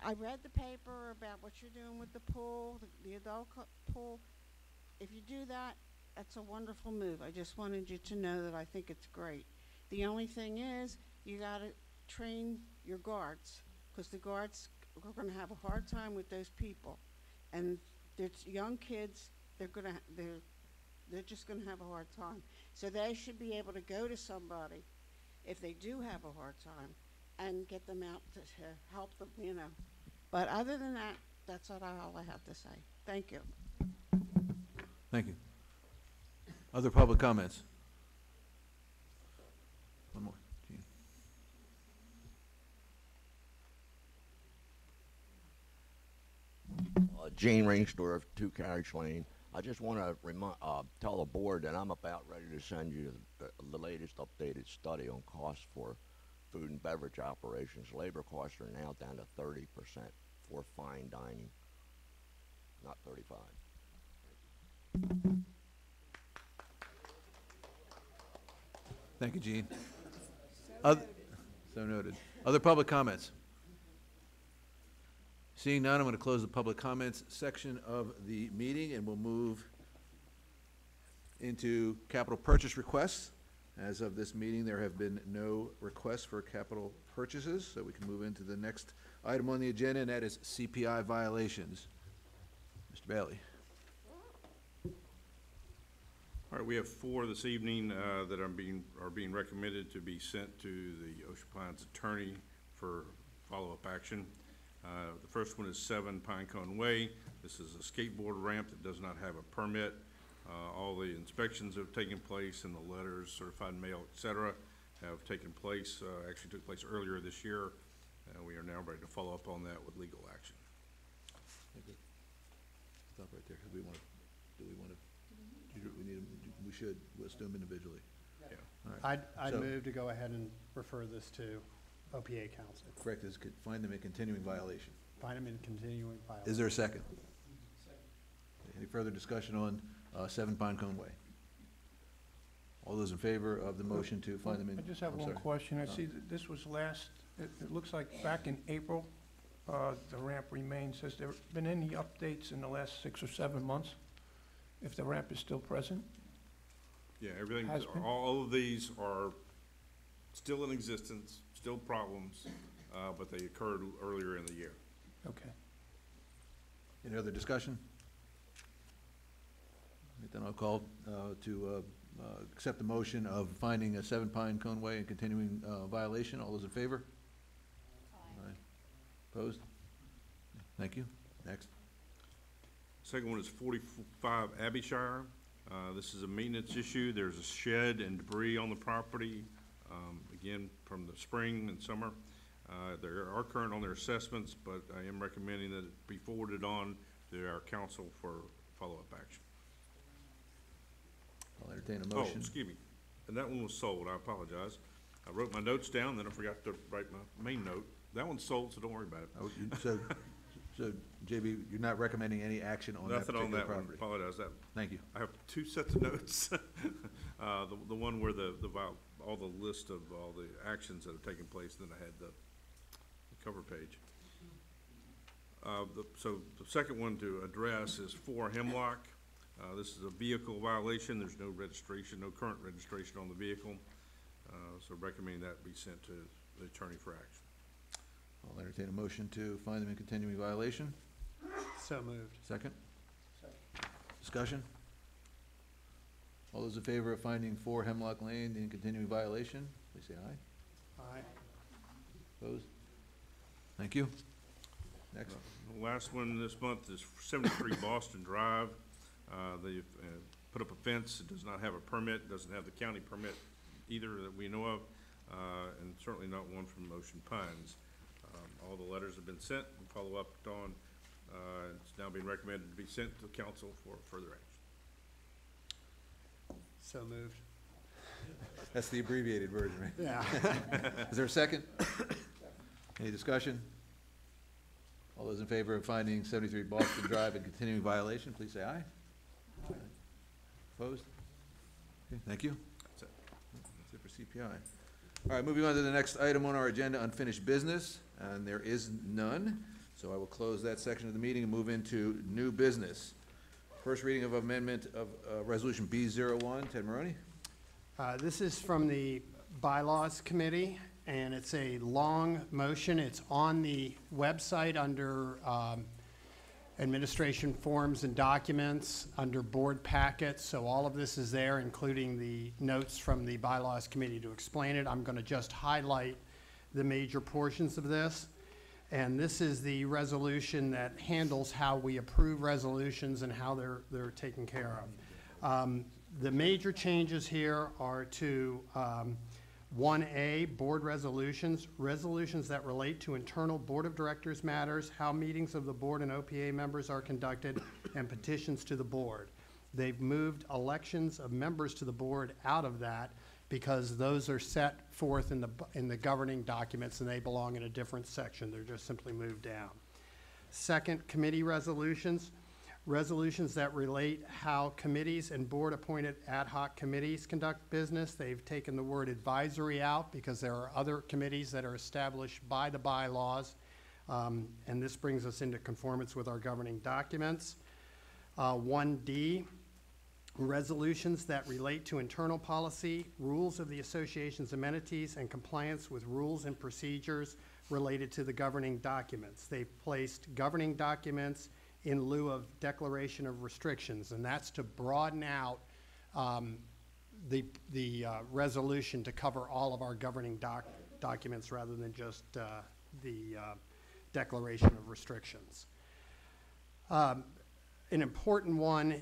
I read the paper about what you're doing with the pool, the adult pool. If you do that, that's a wonderful move. I just wanted you to know that I think it's great. The only thing is, you got to train your guards, because the guards are going to have a hard time with those people. And there's young kids, they're just going to have a hard time. So they should be able to go to somebody, if they do have a hard time, and get them out to help them, you know. But other than that, that's all I have to say. Thank you. Thank you. Other public comments? One more. Gene. Gene Ringsdorf, 2 Carriage Lane. I just want to tell the board that I'm about ready to send you the latest updated study on costs for food and beverage operations. Labor costs are now down to 30% for fine dining, not 35. Thank you, Gene. So noted. Other public comments? Seeing none, I'm going to close the public comments section of the meeting, and we'll move into capital purchase requests. As of this meeting, there have been no requests for capital purchases, so we can move into the next item on the agenda, and that is CPI violations. Mr. Bailey. All right, we have 4 this evening that are being recommended to be sent to the Ocean Pines attorney for follow-up action. The first one is 7 Pinecone Way. This is a skateboard ramp that does not have a permit. All the inspections have taken place, and the letters, certified mail, et cetera, have taken place, actually took place earlier this year. We are now ready to follow up on that with legal action. Stop right there, because we want to, we should, let's do them individually. Yeah. All right. I'd So- move to go ahead and refer this to OPA council. Correct, is find them a continuing violation. Find them in continuing violation. Is there a second? Any further discussion on 7 Pinecone Way? All those in favor of the motion to find them in? I just have I'm one sorry. question. I see that this was it looks like back in April, the ramp remains. Has there been any updates in the last 6 or 7 months? If the ramp is still present? Yeah, everything, Has been. all of these are still in existence, still problems, but they occurred earlier in the year. Okay. Any other discussion? Then I'll call to accept the motion of finding a 7 Pine Coneway and continuing violation. All those in favor? Aye. Opposed? Thank you. Next. Second one is 45 Abbyshire. This is a maintenance issue. There's a shed and debris on the property, again, from the spring and summer. They are current on their assessments, but I am recommending that it be forwarded on to our council for follow-up action. I'll entertain a Oh, motion. excuse me. And that one was sold. I apologize. I wrote my notes down, then I forgot to write my main note. That one's sold, so don't worry about it. Oh, so, JB, you're not recommending any action on that Nothing on particular that one. property? Apologize. That, Thank you. I have 2 sets of notes. The one where all the list of all the actions that have taken place, then I had the cover page. So the second one to address is 4 Hemlock. This is a vehicle violation. There's no registration, no current registration on the vehicle. So recommending that be sent to the attorney for action. I'll entertain a motion to find them in continuing violation. So moved. Second? Discussion? All those in favor of finding 4 Hemlock Lane in continuing violation, please say aye. Aye. Opposed? Thank you. Next. The last one this month is 73 Boston Drive. They've put up a fence. It does not have a permit, doesn't have the county permit either that we know of, and certainly not one from Ocean Pines. All the letters have been sent and follow up on. It's now being recommended to be sent to council for further action. So moved. That's the abbreviated version, right? Yeah. Is there a second? Any discussion? All those in favor of finding 73 Boston Drive in continuing violation, please say aye. Opposed? Okay, thank you. That's it. That's it for CPI. All right, moving on to the next item on our agenda, unfinished business, and there is none. So I will close that section of the meeting and move into new business. First reading of amendment of Resolution B01. Ted Maroney. This is from the Bylaws Committee, and it's a long motion. It's on the website under administration forms and documents, under board packets. So all of this is there, including the notes from the Bylaws Committee to explain it. I'm going to just highlight the major portions of this. And this is the resolution that handles how we approve resolutions and how they're taken care of. The major changes here are to 1A, board resolutions, resolutions that relate to internal board of directors matters, how meetings of the board and OPA members are conducted, and petitions to the board. They've moved elections of members to the board out of that because those are set forth in the governing documents and they belong in a different section. They're just simply moved down. Second, committee resolutions. Resolutions that relate how committees and board-appointed ad hoc committees conduct business. They've taken the word advisory out because there are other committees that are established by the bylaws, and this brings us into conformance with our governing documents. 1D, resolutions that relate to internal policy, rules of the association's amenities, and compliance with rules and procedures related to the governing documents. They've placed governing documents in lieu of declaration of restrictions, and that's to broaden out the resolution to cover all of our governing documents rather than just the declaration of restrictions. An important one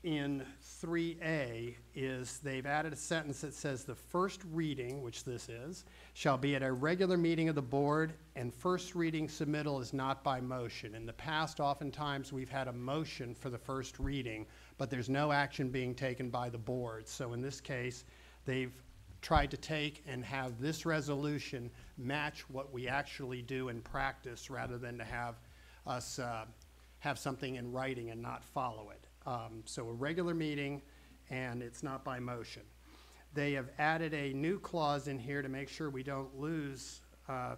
in 3A is they've added a sentence that says the first reading, which this is, shall be at a regular meeting of the board, and first reading submittal is not by motion. In the past, oftentimes we've had a motion for the first reading, but there's no action being taken by the board. So in this case, they've tried to take and have this resolution match what we actually do in practice rather than to have us have something in writing and not follow it. So a regular meeting, and it's not by motion. They have added a new clause in here to make sure we don't lose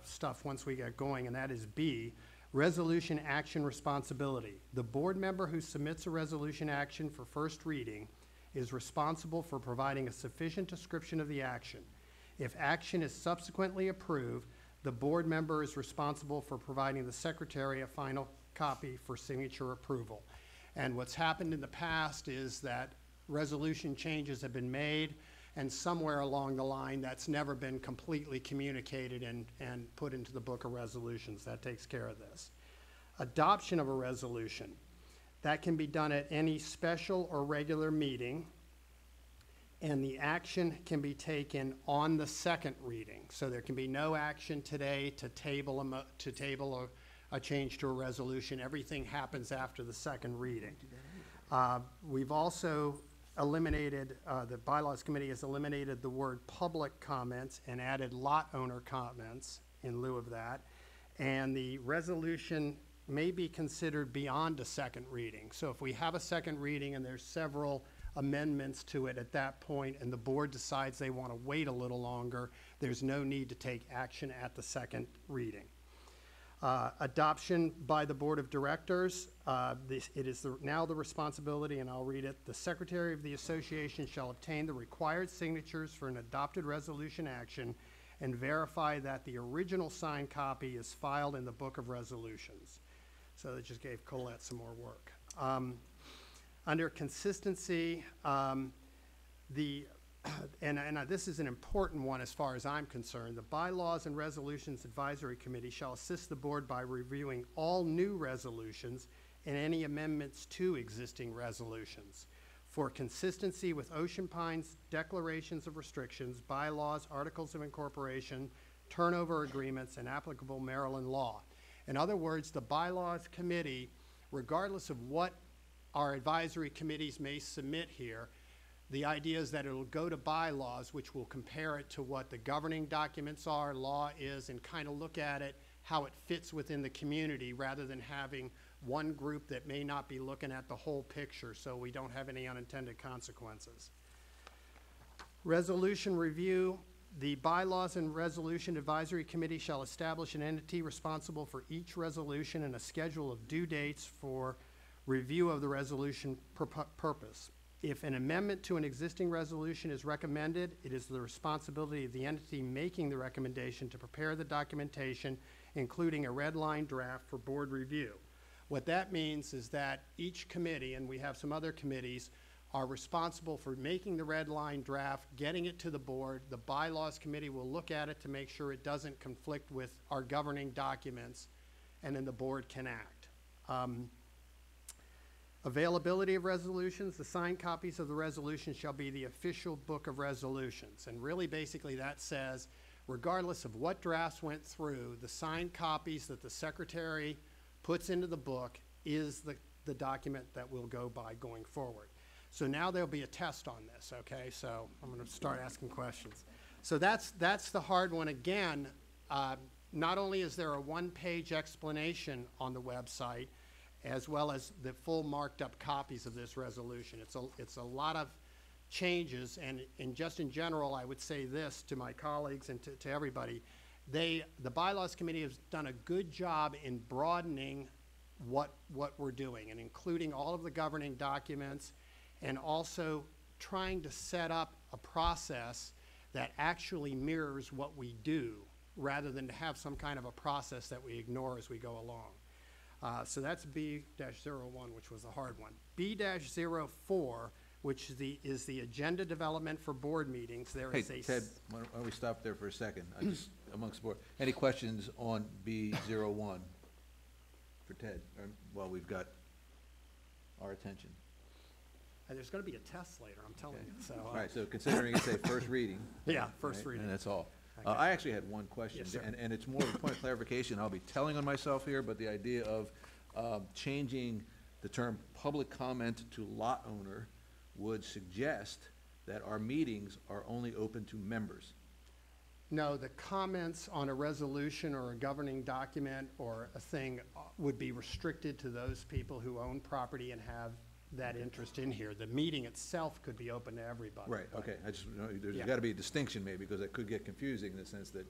stuff once we get going, and that is B, resolution action responsibility. The board member who submits a resolution action for first reading is responsible for providing a sufficient description of the action. If action is subsequently approved, the board member is responsible for providing the secretary a final copy for signature approval. And what's happened in the past is that resolution changes have been made, and somewhere along the line, that's never been completely communicated and put into the book of resolutions. That takes care of this. Adoption of a resolution. That can be done at any special or regular meeting, and the action can be taken on the second reading. So there can be no action today to table a change to a resolution. Everything happens after the second reading. We've also eliminated, the Bylaws Committee has eliminated the word public comments and added lot owner comments in lieu of that. And the resolution may be considered beyond a second reading. So if we have a second reading and there's several amendments to it at that point and the board decides they want to wait a little longer, there's no need to take action at the second reading. Adoption by the Board of Directors. It is now the responsibility, and I'll read it, the Secretary of the Association shall obtain the required signatures for an adopted resolution action and verify that the original signed copy is filed in the Book of Resolutions. So that just gave Colette some more work. Under consistency, this is an important one as far as I'm concerned. The Bylaws and Resolutions Advisory Committee shall assist the board by reviewing all new resolutions and any amendments to existing resolutions. For consistency with Ocean Pines declarations of restrictions, bylaws, articles of incorporation, turnover agreements, and applicable Maryland law. In other words, the Bylaws Committee, regardless of what our advisory committees may submit here, the idea is that it'll go to bylaws, which will compare it to what the governing documents are, law is, and kind of look at it, how it fits within the community, rather than having one group that may not be looking at the whole picture, so we don't have any unintended consequences. Resolution review. The Bylaws and Resolution Advisory Committee shall establish an entity responsible for each resolution and a schedule of due dates for review of the resolution purpose. If an amendment to an existing resolution is recommended, it is the responsibility of the entity making the recommendation to prepare the documentation, including a red line draft for board review. What that means is that each committee, and we have some other committees, are responsible for making the red line draft, getting it to the board. The Bylaws Committee will look at it to make sure it doesn't conflict with our governing documents, and then the board can act. Availability of resolutions. The signed copies of the resolution shall be the official book of resolutions. And really, basically, that says, regardless of what drafts went through, the signed copies that the secretary puts into the book is the document that we'll go by going forward. So now there'll be a test on this, okay? So I'm going to start asking questions. So that's the hard one. Again, not only is there a one-page explanation on the website, as well as the full marked up copies of this resolution. It's a lot of changes, and just in general, I would say this to my colleagues and to everybody. The Bylaws Committee has done a good job in broadening what we're doing and including all of the governing documents, and also trying to set up a process that actually mirrors what we do, rather than to have some kind of a process that we ignore as we go along. So that's B-01, which was the hard one. B-04, which is the agenda development for board meetings. There is Hey, Ted, why don't we stop there for a second? I just, amongst the board, any questions on B-01 for Ted, while we've got our attention? There's going to be a test later, I'm telling you. So, All right, so considering it's a first reading. Yeah, first right, reading. And that's all. Okay. I actually had one question, Yes, sir. and it's more of a point of clarification. I'll be telling on myself here, but the idea of changing the term public comment to lot owner would suggest that our meetings are only open to members. No, the comments on a resolution or a governing document or a thing would be restricted to those people who own property and have that interest in here. The meeting itself could be open to everybody. Right, but- okay. I just, there's Yeah. got to be a distinction maybe, because it could get confusing in the sense that,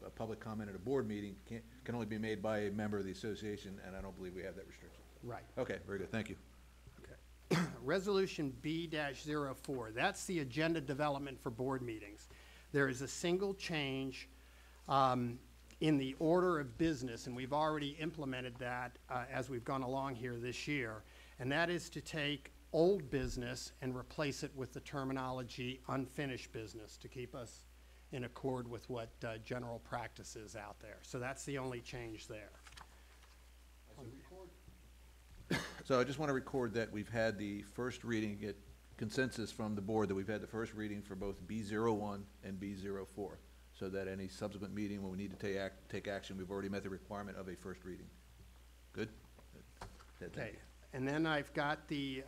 a public comment at a board meeting can only be made by a member of the association, and I don't believe we have that restriction. Right. Okay, very good, thank you. Okay. Resolution B-04, that's the agenda development for board meetings. There is a single change in the order of business, and we've already implemented that as we've gone along here this year. and that is to take old business and replace it with the terminology unfinished business to keep us in accord with what general practice is out there. So that's the only change there. So I just want to record that we've had the first reading, get consensus from the board that we've had the first reading for both B01 and B04, so that any subsequent meeting when we need to take action, we've already met the requirement of a first reading. Good? Ted, thank Okay, you. and then I've got the,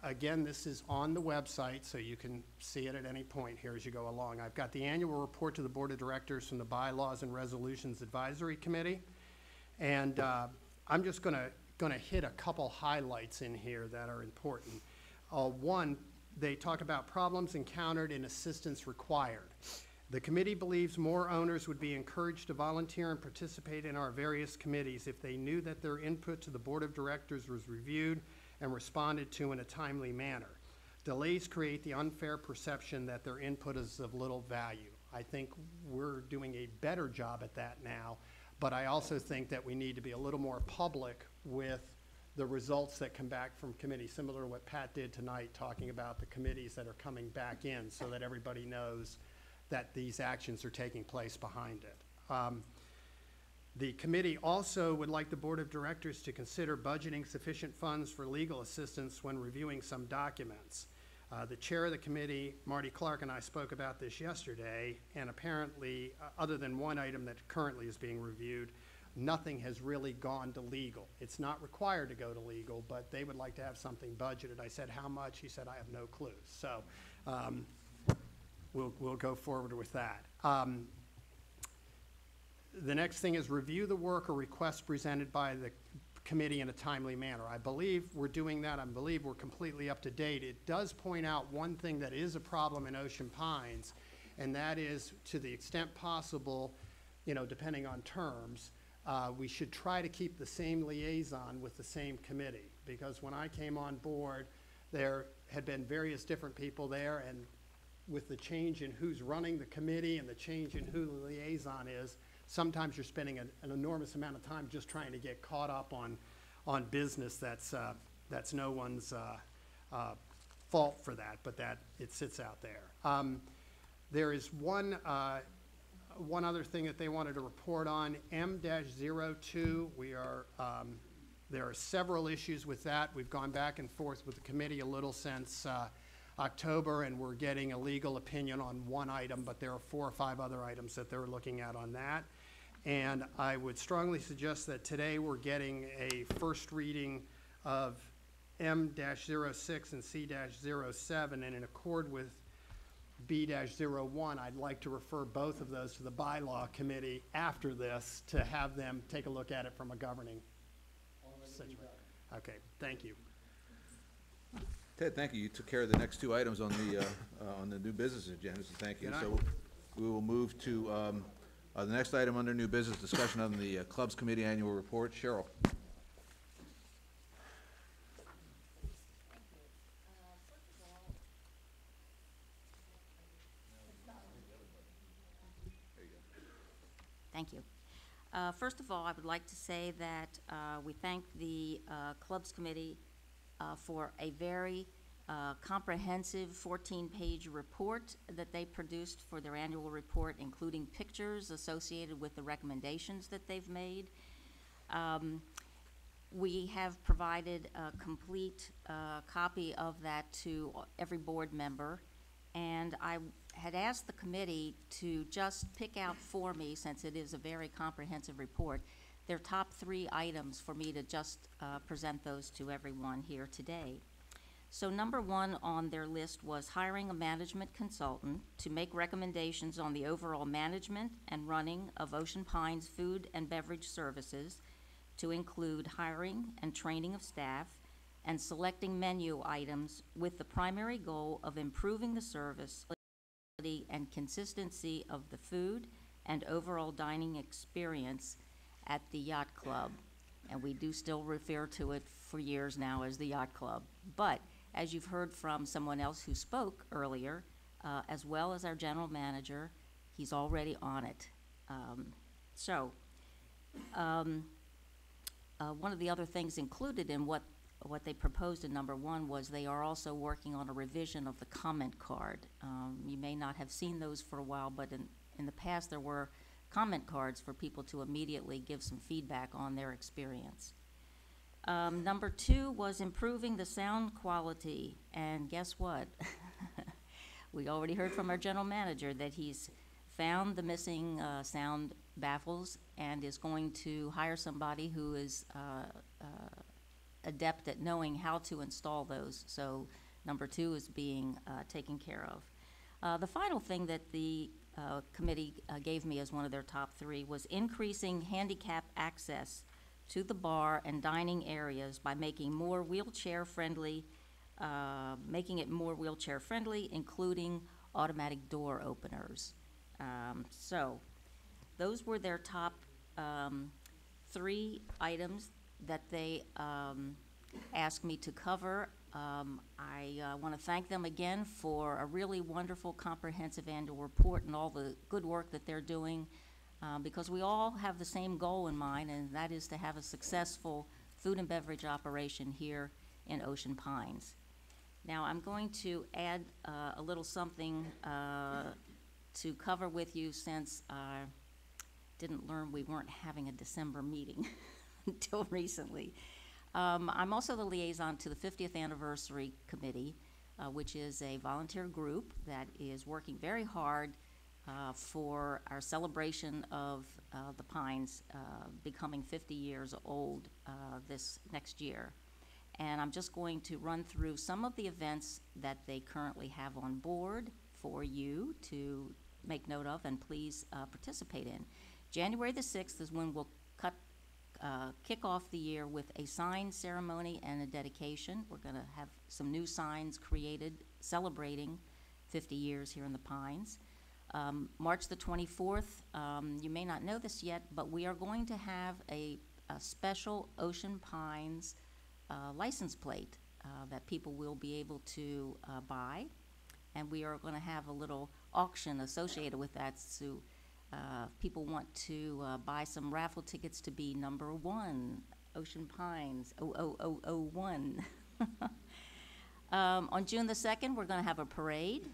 again, this is on the website, so you can see it at any point here as you go along. I've got the annual report to the Board of Directors from the Bylaws and Resolutions Advisory Committee. And I'm just gonna hit a couple highlights in here that are important. One, they talk about problems encountered and assistance required. The committee believes more owners would be encouraged to volunteer and participate in our various committees if they knew that their input to the Board of Directors was reviewed and responded to in a timely manner. Delays create the unfair perception that their input is of little value. I think we're doing a better job at that now, but I also think that we need to be a little more public with the results that come back from committees, similar to what Pat did tonight, talking about the committees that are coming back in so that everybody knows that these actions are taking place behind it. The committee also would like the Board of Directors to consider budgeting sufficient funds for legal assistance when reviewing some documents. The chair of the committee, Marty Clark, and I spoke about this yesterday, and apparently, other than one item that currently is being reviewed, nothing has really gone to legal. It's not required to go to legal, but they would like to have something budgeted. I said, how much? He said, I have no clue. So we'll go forward with that. The next thing is review the work or request presented by the committee in a timely manner. I believe we're doing that. I believe we're completely up to date. It does point out one thing that is a problem in Ocean Pines, and that is, to the extent possible, you know, depending on terms, we should try to keep the same liaison with the same committee, because when I came on board, there had been various different people there, and with the change in who's running the committee and the change in who the liaison is, sometimes you're spending an enormous amount of time just trying to get caught up on business that's no one's fault for that, but that it sits out there. There is one other thing that they wanted to report on, M-02. There are several issues with that. We've gone back and forth with the committee a little since October, and we're getting a legal opinion on one item, but there are 4 or 5 other items that they're looking at on that. And I would strongly suggest that today we're getting a first reading of M-06 and C-07, and in accord with B-01, I'd like to refer both of those to the bylaw committee after this to have them take a look at it from a governing situation. Okay, thank you. Ted, thank you. You took care of the next 2 items on the new business agenda, so thank you. Good So we will move to the next item under new business, discussion on the Clubs Committee Annual Report. Cheryl. Thank you. First of all, I would like to say that we thank the Clubs Committee for a very comprehensive 14-page report that they produced for their annual report, including pictures associated with the recommendations that they've made. We have provided a complete copy of that to every board member, and I had asked the committee to just pick out for me, since it is a very comprehensive report, their top 3 items for me to just present those to everyone here today. So number 1 on their list was hiring a management consultant to make recommendations on the overall management and running of Ocean Pines food and beverage services, to include hiring and training of staff and selecting menu items with the primary goal of improving the service and consistency of the food and overall dining experience at the Yacht Club. And we do still refer to it for years now as the Yacht Club. But as you've heard from someone else who spoke earlier, as well as our general manager, he's already on it. One of the other things included in what what they proposed in number 1 was they are also working on a revision of the comment card. You may not have seen those for a while, but in the past there were comment cards for people to immediately give some feedback on their experience. Number 2 was improving the sound quality, and guess what? We already heard from our general manager that he's found the missing sound baffles and is going to hire somebody who is adept at knowing how to install those. So number 2 is being taken care of. The final thing that the committee gave me as one of their top 3 was increasing handicap access to the bar and dining areas by making it more wheelchair friendly, including automatic door openers. So those were their top 3 items that they asked me to cover. I want to thank them again for a really wonderful, comprehensive annual report and all the good work that they're doing, because we all have the same goal in mind, and that is to have a successful food and beverage operation here in Ocean Pines. Now, I'm going to add a little something to cover with you, since I didn't learn we weren't having a December meeting until recently. I'm also the liaison to the 50th Anniversary Committee, which is a volunteer group that is working very hard for our celebration of the Pines becoming 50 years old this next year. And I'm just going to run through some of the events that they currently have on board for you to make note of and please participate in. January the 6th is when we'll kick off the year with a sign ceremony and a dedication. We're going to have some new signs created celebrating 50 years here in the Pines. March the 24th, you may not know this yet, but we are going to have a special Ocean Pines license plate that people will be able to buy, and we are going to have a little auction associated with that. So people want to buy some raffle tickets to be number 1, Ocean Pines 00001. On June the 2nd, we're going to have a parade.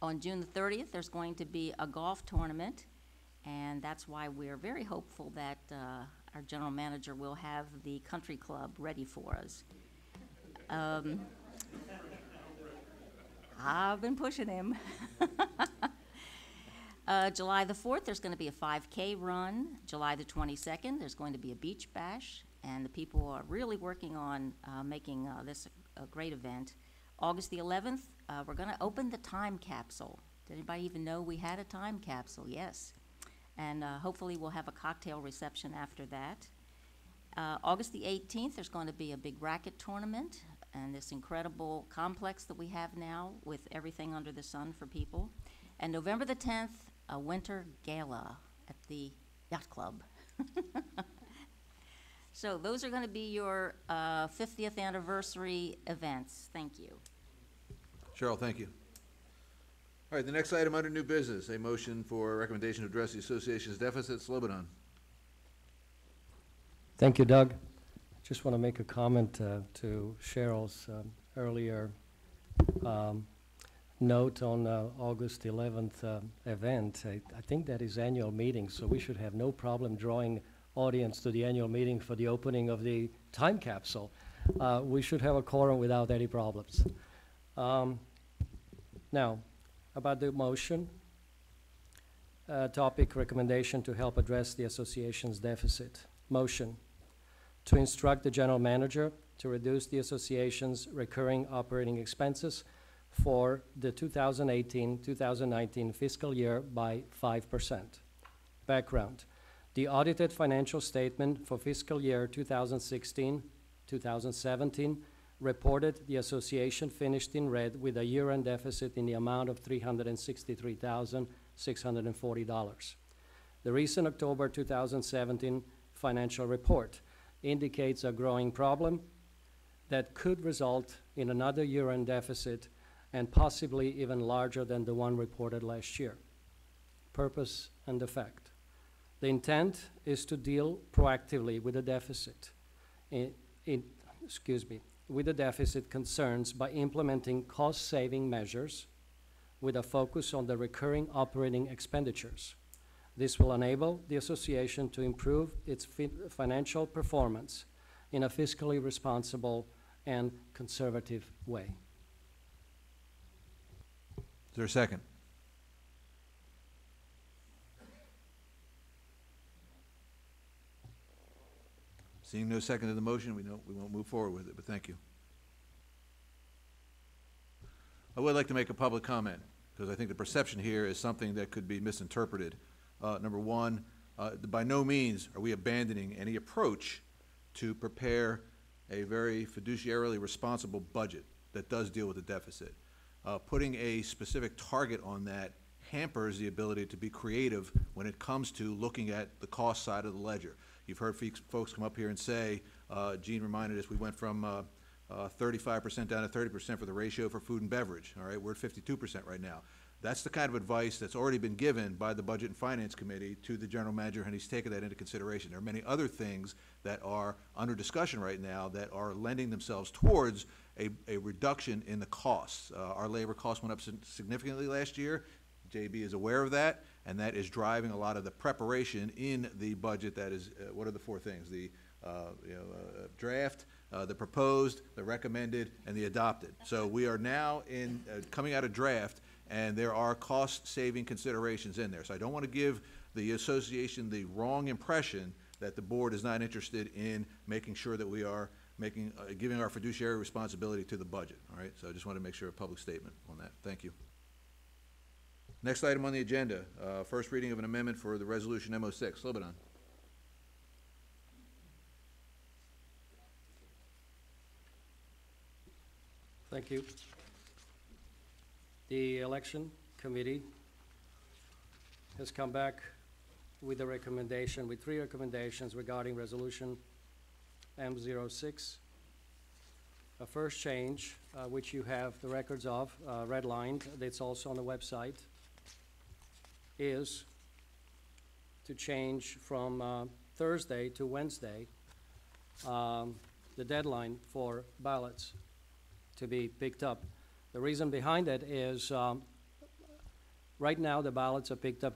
On June the 30th, there's going to be a golf tournament, and that's why we're very hopeful that our general manager will have the country club ready for us. I've been pushing him. July the 4th, there's going to be a 5K run. July the 22nd, there's going to be a beach bash, and the people are really working on making this a great event. August the 11th, we're going to open the time capsule. Did anybody even know we had a time capsule? Yes. And hopefully we'll have a cocktail reception after that. August the 18th, there's going to be a big racket tournament and this incredible complex that we have now with everything under the sun for people. And November the 10th, a winter gala at the yacht club. So those are going to be your 50th anniversary events. Thank you. Cheryl, thank you. All right, the next item under new business, a motion for recommendation to address the association's deficits. Lebanon. Thank you, Doug. Just want to make a comment to Cheryl's earlier note on August 11th event. I think that is annual meeting, so we should have no problem drawing audience to the annual meeting for the opening of the time capsule. We should have a quorum without any problems. Now, about the motion, topic recommendation to help address the association's deficit. Motion to instruct the general manager to reduce the association's recurring operating expenses for the 2018-2019 fiscal year by 5%. Background. The audited financial statement for fiscal year 2016-2017 reported the association finished in red with a year-end deficit in the amount of $363,640. The recent October 2017 financial report indicates a growing problem that could result in another year-end deficit and possibly even larger than the one reported last year. Purpose and effect. The intent is to deal proactively with the deficit. with the deficit concerns by implementing cost-saving measures with a focus on the recurring operating expenditures. This will enable the association to improve its financial performance in a fiscally responsible and conservative way. Is there a second? Seeing no second to the motion, we won't move forward with it, but thank you. I would like to make a public comment, because I think the perception here is something that could be misinterpreted. Number one, by no means are we abandoning any approach to prepare a very fiduciarily responsible budget that does deal with the deficit. Putting a specific target on that hampers the ability to be creative when it comes to looking at the cost side of the ledger. You've heard folks come up here and say, Gene reminded us we went from 35% down to 30% for the ratio for food and beverage. All right, we're at 52% right now. That's the kind of advice that's already been given by the Budget and Finance Committee to the General Manager, and he's taken that into consideration. There are many other things that are under discussion right now that are lending themselves towards a reduction in the costs. Our labor costs went up significantly last year. JB is aware of that, and that is driving a lot of the preparation in the budget. That is, what are the four things? The draft, the proposed, the recommended, and the adopted. So we are now in coming out of draft, and there are cost-saving considerations in there. So I don't want to give the association the wrong impression that the board is not interested in making sure that we are giving our fiduciary responsibility to the budget. All right. So I just want to make sure a public statement on that. Thank you. Next item on the agenda, first reading of an amendment for the resolution M06. Lebanon. Thank you. The election committee has come back with a recommendation, with 3 recommendations regarding resolution M06. A first change, which you have the records of, redlined, that's also on the website, is to change from Thursday to Wednesday the deadline for ballots to be picked up. The reason behind it is right now the ballots are picked up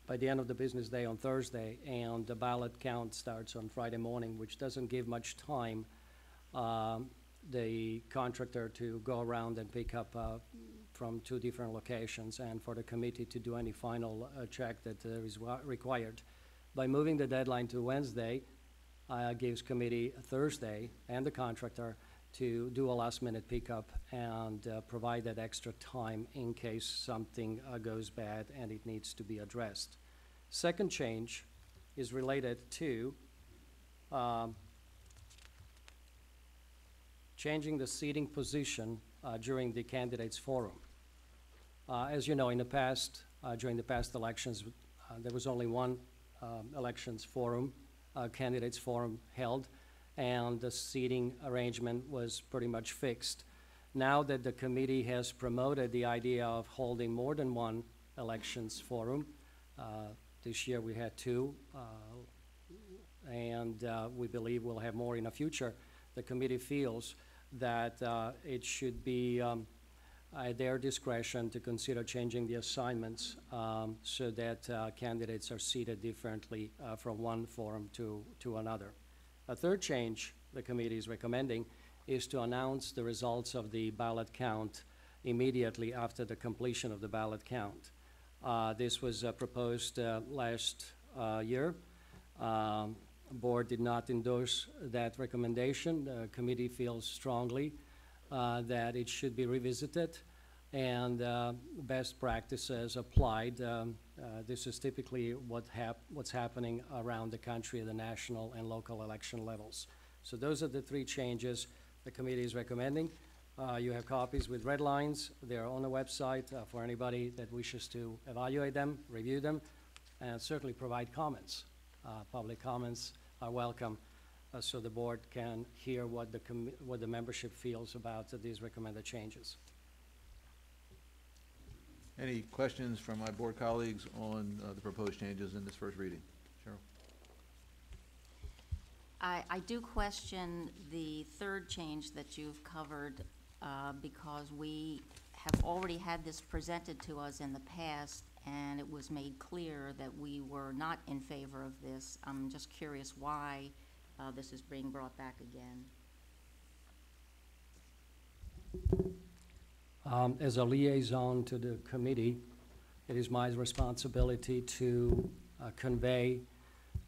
by the end of the business day on Thursday, and the ballot count starts on Friday morning, which doesn't give much time the contractor to go around and pick up from 2 different locations, and for the committee to do any final check that is required. By moving the deadline to Wednesday, gives committee Thursday and the contractor to do a last-minute pickup and provide that extra time in case something goes bad and it needs to be addressed. Second change is related to changing the seating position during the candidates forum. As you know, in the past, during the past elections, there was only one elections forum, candidates forum held, and the seating arrangement was pretty much fixed. Now that the committee has promoted the idea of holding more than one elections forum, this year we had 2, and we believe we'll have more in the future, the committee feels that it should be at their discretion to consider changing the assignments so that candidates are seated differently from one forum to another. A third change the committee is recommending is to announce the results of the ballot count immediately after the completion of the ballot count. This was proposed last year. Board did not endorse that recommendation. The committee feels strongly that it should be revisited and best practices applied. This is typically what's happening around the country at the national and local election levels. So those are the 3 changes the committee is recommending. You have copies with red lines. They're on the website for anybody that wishes to evaluate them, review them, and certainly provide comments. Public comments are welcome so the board can hear what the membership feels about these recommended changes. Any questions from my board colleagues on the proposed changes in this first reading? Cheryl? I do question the third change that you've covered, because we have already had this presented to us in the past, and it was made clear that we were not in favor of this. I'm just curious why this is being brought back again. As a liaison to the committee, it is my responsibility to convey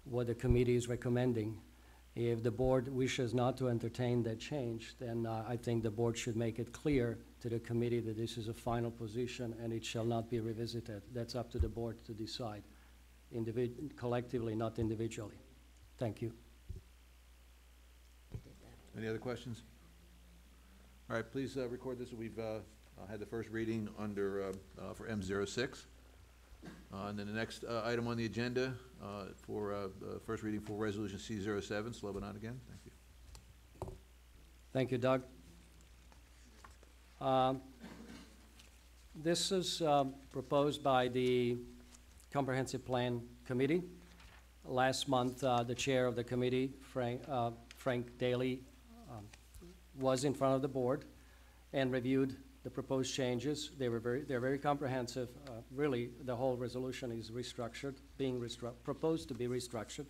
what the committee is recommending. If the board wishes not to entertain that change, then I think the board should make it clear to the committee that this is a final position and it shall not be revisited. That's up to the board to decide, collectively, not individually. Thank you. Any other questions? All right, please record this. We've had the first reading under, for M06. And then the next item on the agenda for first reading for Resolution C07, Slobodan again. Thank you. Thank you, Doug. This is proposed by the Comprehensive Plan Committee. Last month, the chair of the committee, Frank Daly, was in front of the board and reviewed the proposed changes. They're very comprehensive. Really, the whole resolution is restructured, proposed to be restructured.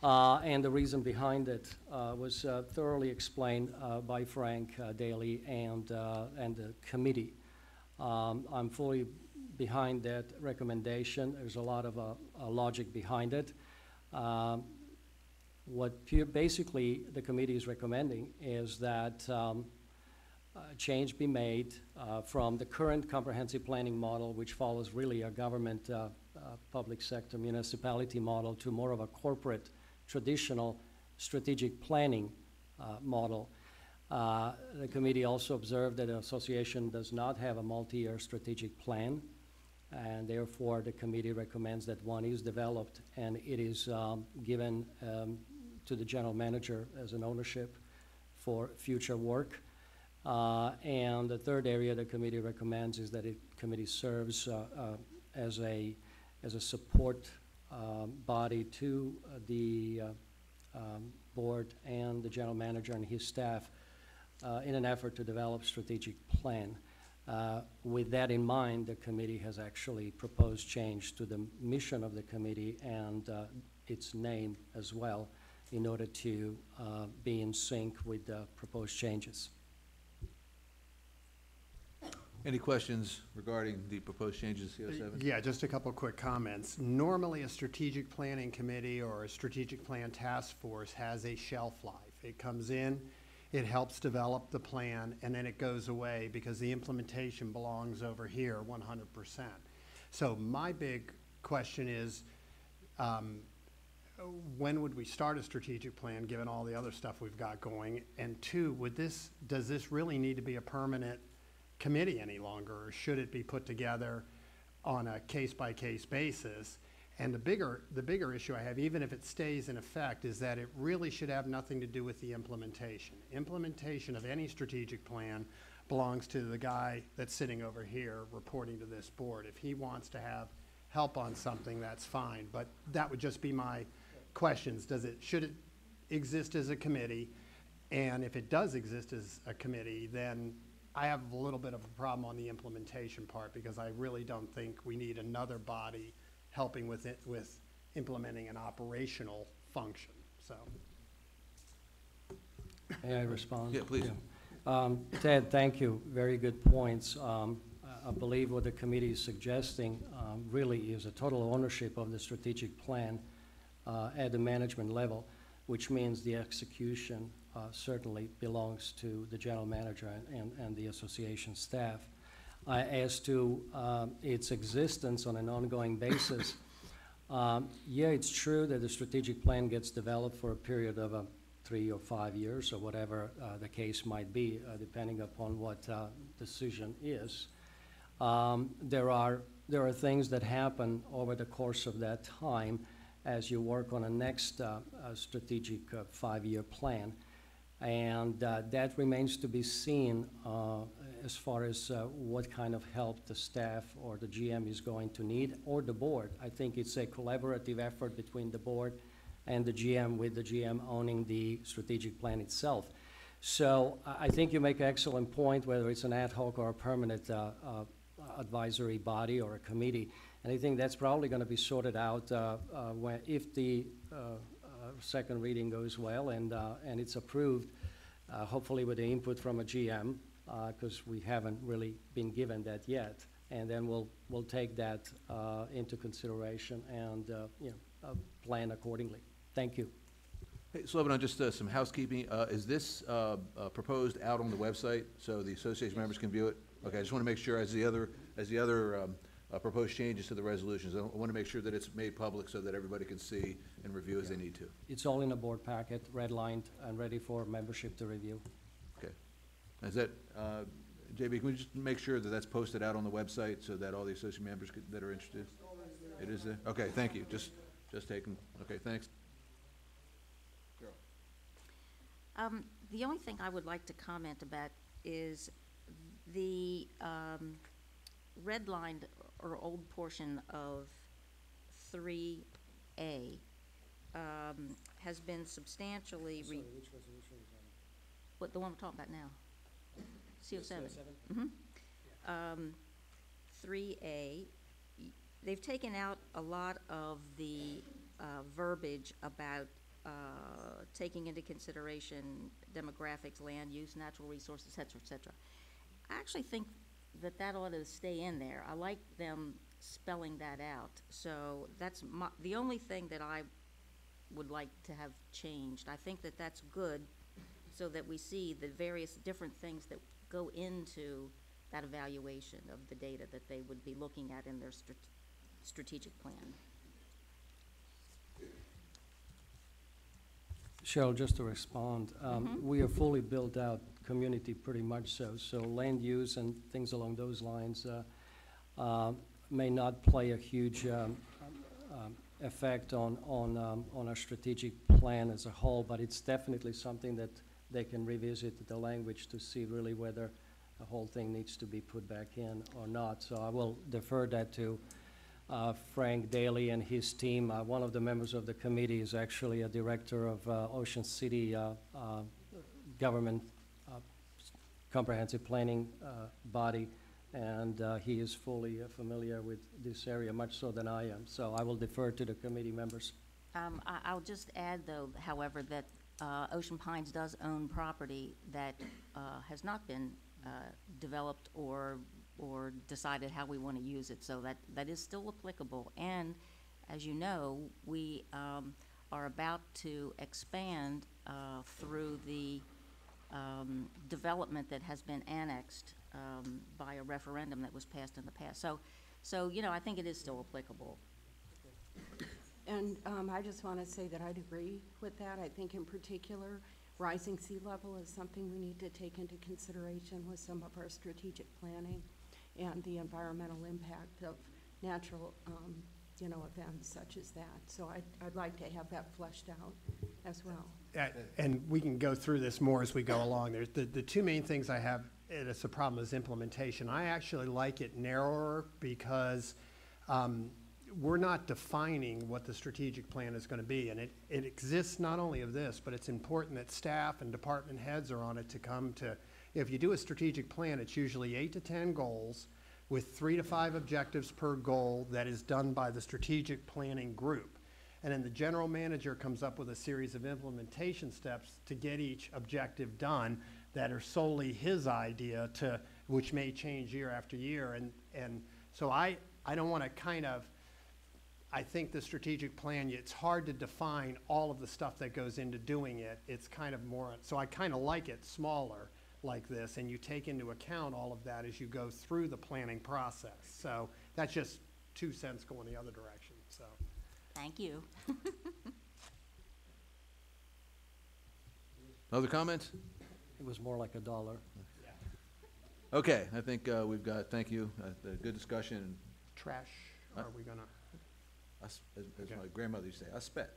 And the reason behind it was thoroughly explained by Frank Daly and the committee. I'm fully behind that recommendation. There's a lot of logic behind it. Basically the committee is recommending is that change be made from the current comprehensive planning model, which follows really a government public sector municipality model, to more of a corporate traditional strategic planning model. The committee also observed that the association does not have a multi-year strategic plan, and therefore the committee recommends that one is developed and it is given to the general manager as an ownership for future work. And the third area the committee recommends is that the committee serves as a support body to the board and the general manager and his staff in an effort to develop strategic plan. With that in mind, the committee has actually proposed change to the mission of the committee and its name as well in order to be in sync with the proposed changes. Any questions regarding the proposed changes to CO7? Yeah, just a couple quick comments. Normally, a strategic planning committee or a strategic plan task force has a shelf life. It comes in, it helps develop the plan, and then it goes away because the implementation belongs over here 100%. So my big question is, when would we start a strategic plan given all the other stuff we've got going? And two, does this really need to be a permanent committee any longer, or should it be put together on a case-by-case basis? And the bigger issue I have, even if it stays in effect, is that it really should have nothing to do with the implementation. Implementation of any strategic plan belongs to the guy that's sitting over here reporting to this board. If he wants to have help on something, that's fine, but that would just be my questions. Should it exist as a committee? And if it does exist as a committee, then I have a little bit of a problem on the implementation part, because I really don't think we need another body helping with implementing an operational function. So, may I respond? Yeah, please. Yeah. Ted, thank you. Very good points. I believe what the committee is suggesting really is a total ownership of the strategic plan at the management level, which means the execution certainly belongs to the general manager and the association staff. As to its existence on an ongoing basis, yeah, it's true that the strategic plan gets developed for a period of 3 or 5 years, or whatever the case might be, depending upon what decision is. There are things that happen over the course of that time as you work on a next strategic 5-year plan. And that remains to be seen as far as what kind of help the staff or the GM is going to need, or the board. I think it's a collaborative effort between the board and the GM, with the GM owning the strategic plan itself. So I think you make an excellent point, whether it's an ad hoc or a permanent advisory body or a committee. And I think that's probably going to be sorted out if the second reading goes well and it's approved, hopefully with the input from a GM, because we haven't really been given that yet. And then we'll take that into consideration and plan accordingly. Thank you. Hey, Slobodan, just some housekeeping. Is this proposed out on the website so the association members can view it? Okay, I just want to make sure, as the other proposed changes to the resolutions, I want to make sure that it's made public so that everybody can see and review as they need to. It's all in a board packet, redlined, and ready for membership to review. Okay. Is that, JB, can we just make sure that that's posted out on the website so that all the associate members that are interested? It is there? Okay, thank you. Just taking, okay, thanks. The only thing I would like to comment about is the redlined or old portion of 3A has been substantially Which resolution is that? What, the one we're talking about now? CO7. CO7? 3A, they've taken out a lot of the verbiage about taking into consideration demographics, land use, natural resources, et cetera, et cetera. I actually think that that ought to stay in there. I like them spelling that out. So that's the only thing that I would like to have changed. I think that that's good so that we see the various different things that go into that evaluation of the data that they would be looking at in their strategic plan. Cheryl, just to respond, we are fully built out community pretty much so land use and things along those lines may not play a huge effect on our strategic plan as a whole, but it's definitely something that they can revisit the language to see really whether the whole thing needs to be put back in or not. So I will defer that to Frank Daly and his team. One of the members of the committee is actually a director of Ocean City government comprehensive planning body, and he is fully familiar with this area, much so than I am. So I will defer to the committee members. I'll just add, though, however, that Ocean Pines does own property that has not been developed or decided how we want to use it, so that is still applicable. And as you know, we are about to expand through the development that has been annexed by a referendum that was passed in the past. So you know, I think it is still applicable. And I just want to say that I'd agree with that. I think in particular, rising sea level is something we need to take into consideration with some of our strategic planning and the environmental impact of natural, events such as that. So I'd like to have that fleshed out as well. And we can go through this more as we go along. There's the two main things I have as a problem is implementation. I actually like it narrower because we're not defining what the strategic plan is going to be. And it exists not only of this, but it's important that staff and department heads are on it to come to, if you do a strategic plan, it's usually 8 to 10 goals with 3 to 5 objectives per goal that is done by the strategic planning group. And then the general manager comes up with a series of implementation steps to get each objective done that are solely his idea, which may change year after year. And so I don't want to I think the strategic plan, it's hard to define all of the stuff that goes into doing it. It's kind of more, so I kind of like it smaller like this, and you take into account all of that as you go through the planning process. So that's just 2 cents going the other direction, so. Thank you. Other comments? It was more like $1. Okay, I think we've got, thank you, good discussion. Trash, are we gonna? As my grandmother used to say, I spent.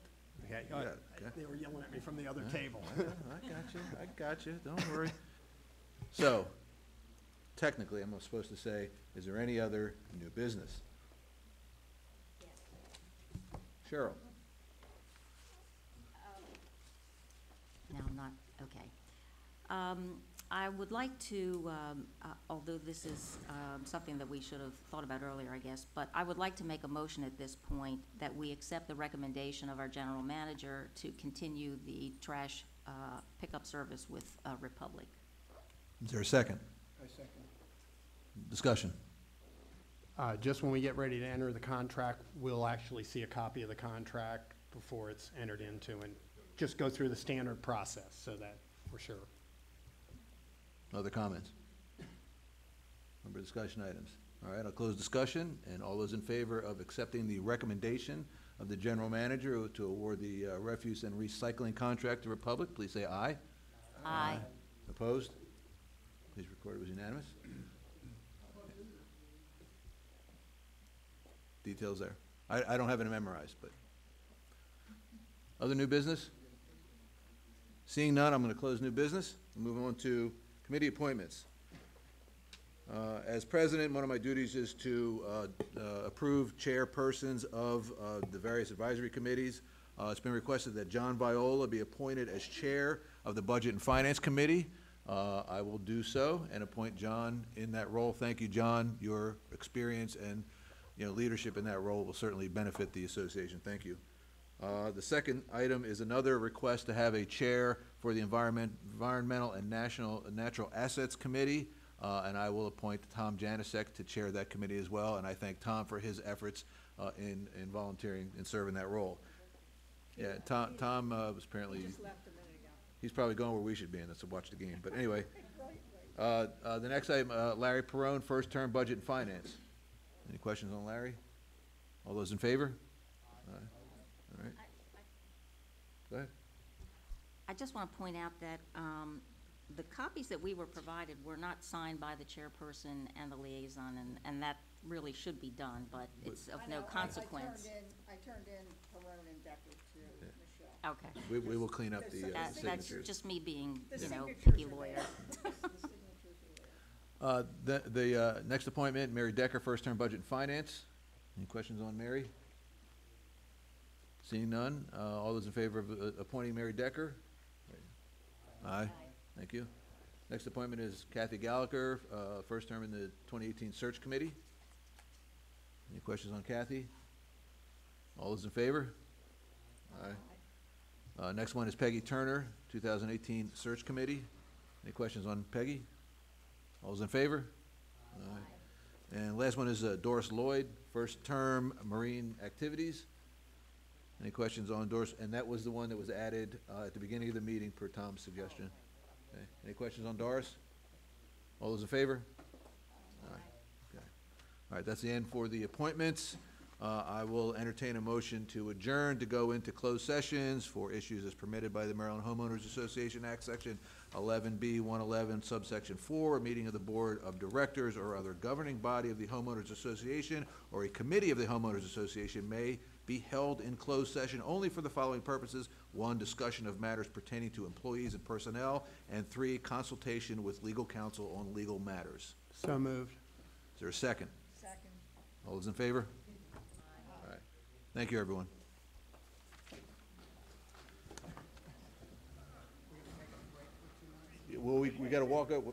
Okay, Yeah, okay. They were yelling at me from the other table. I got you, don't worry. So, technically, I'm supposed to say, is there any other new business? Cheryl? okay. I would like to, although this is something that we should have thought about earlier, I guess, but I would like to make a motion at this point that we accept the recommendation of our general manager to continue the trash pickup service with Republic. Is there a second? I second. Discussion. Just when we get ready to enter the contract, we'll actually see a copy of the contract before it's entered into, and just go through the standard process so that we're sure. Other comments? Number of discussion items. All right, I'll close discussion, and all those in favor of accepting the recommendation of the general manager to award the refuse and recycling contract to Republic, please say aye. Aye. Opposed? Please record it was unanimous. Details there. I don't have it memorized, but. Other new business? Seeing none, I'm going to close new business and move on to committee appointments. As president, one of my duties is to approve chairpersons of the various advisory committees. It's been requested that John Viola be appointed as chair of the Budget and Finance Committee. I will do so and appoint John in that role. Thank you, John. Your experience and leadership in that role will certainly benefit the association. Thank you. The second item is another request to have a chair for the Environmental and Natural Assets Committee, and I will appoint Tom Janasek to chair that committee as well, and I thank Tom for his efforts in volunteering and serving that role. Yeah, Tom was apparently, he's probably going where we should be, and that's to watch the game. But anyway, the next item, Larry Perrone, first term Budget and Finance. Any questions on Larry? All those in favor? All right. Go ahead. I just want to point out that the copies that we were provided were not signed by the chairperson and the liaison, and that really should be done, but it's of no consequence. I turned in Perone and Decker to Michelle. Okay. We will clean up the That's signatures. just me being, The signatures picky are there. lawyer. The next appointment, Mary Decker, first term Budget and Finance. Any questions on Mary? Seeing none, all those in favor of appointing Mary Decker? Aye. Thank you. Next appointment is Kathy Gallagher, first term in the 2018 Search Committee. Any questions on Kathy? All those in favor? Aye. Next one is Peggy Turner, 2018 Search Committee. Any questions on Peggy? All those in favor? Aye. And last one is Doris Lloyd, first term Marine Activities. Any questions on Doris? And that was the one that was added at the beginning of the meeting per Tom's suggestion. Okay. Any questions on Doris? All those in favor? Aye. Okay. All right, that's the end for the appointments. I will entertain a motion to adjourn to go into closed sessions for issues as permitted by the Maryland Homeowners Association Act, Section 11B 111, subsection 4, a meeting of the Board of Directors or other governing body of the Homeowners Association or a committee of the Homeowners Association may be held in closed session only for the following purposes: 1, discussion of matters pertaining to employees and personnel, and 3, consultation with legal counsel on legal matters. So moved. Is there a second? Second. All those in favor? All right. Thank you, everyone. Well, we got to walk up.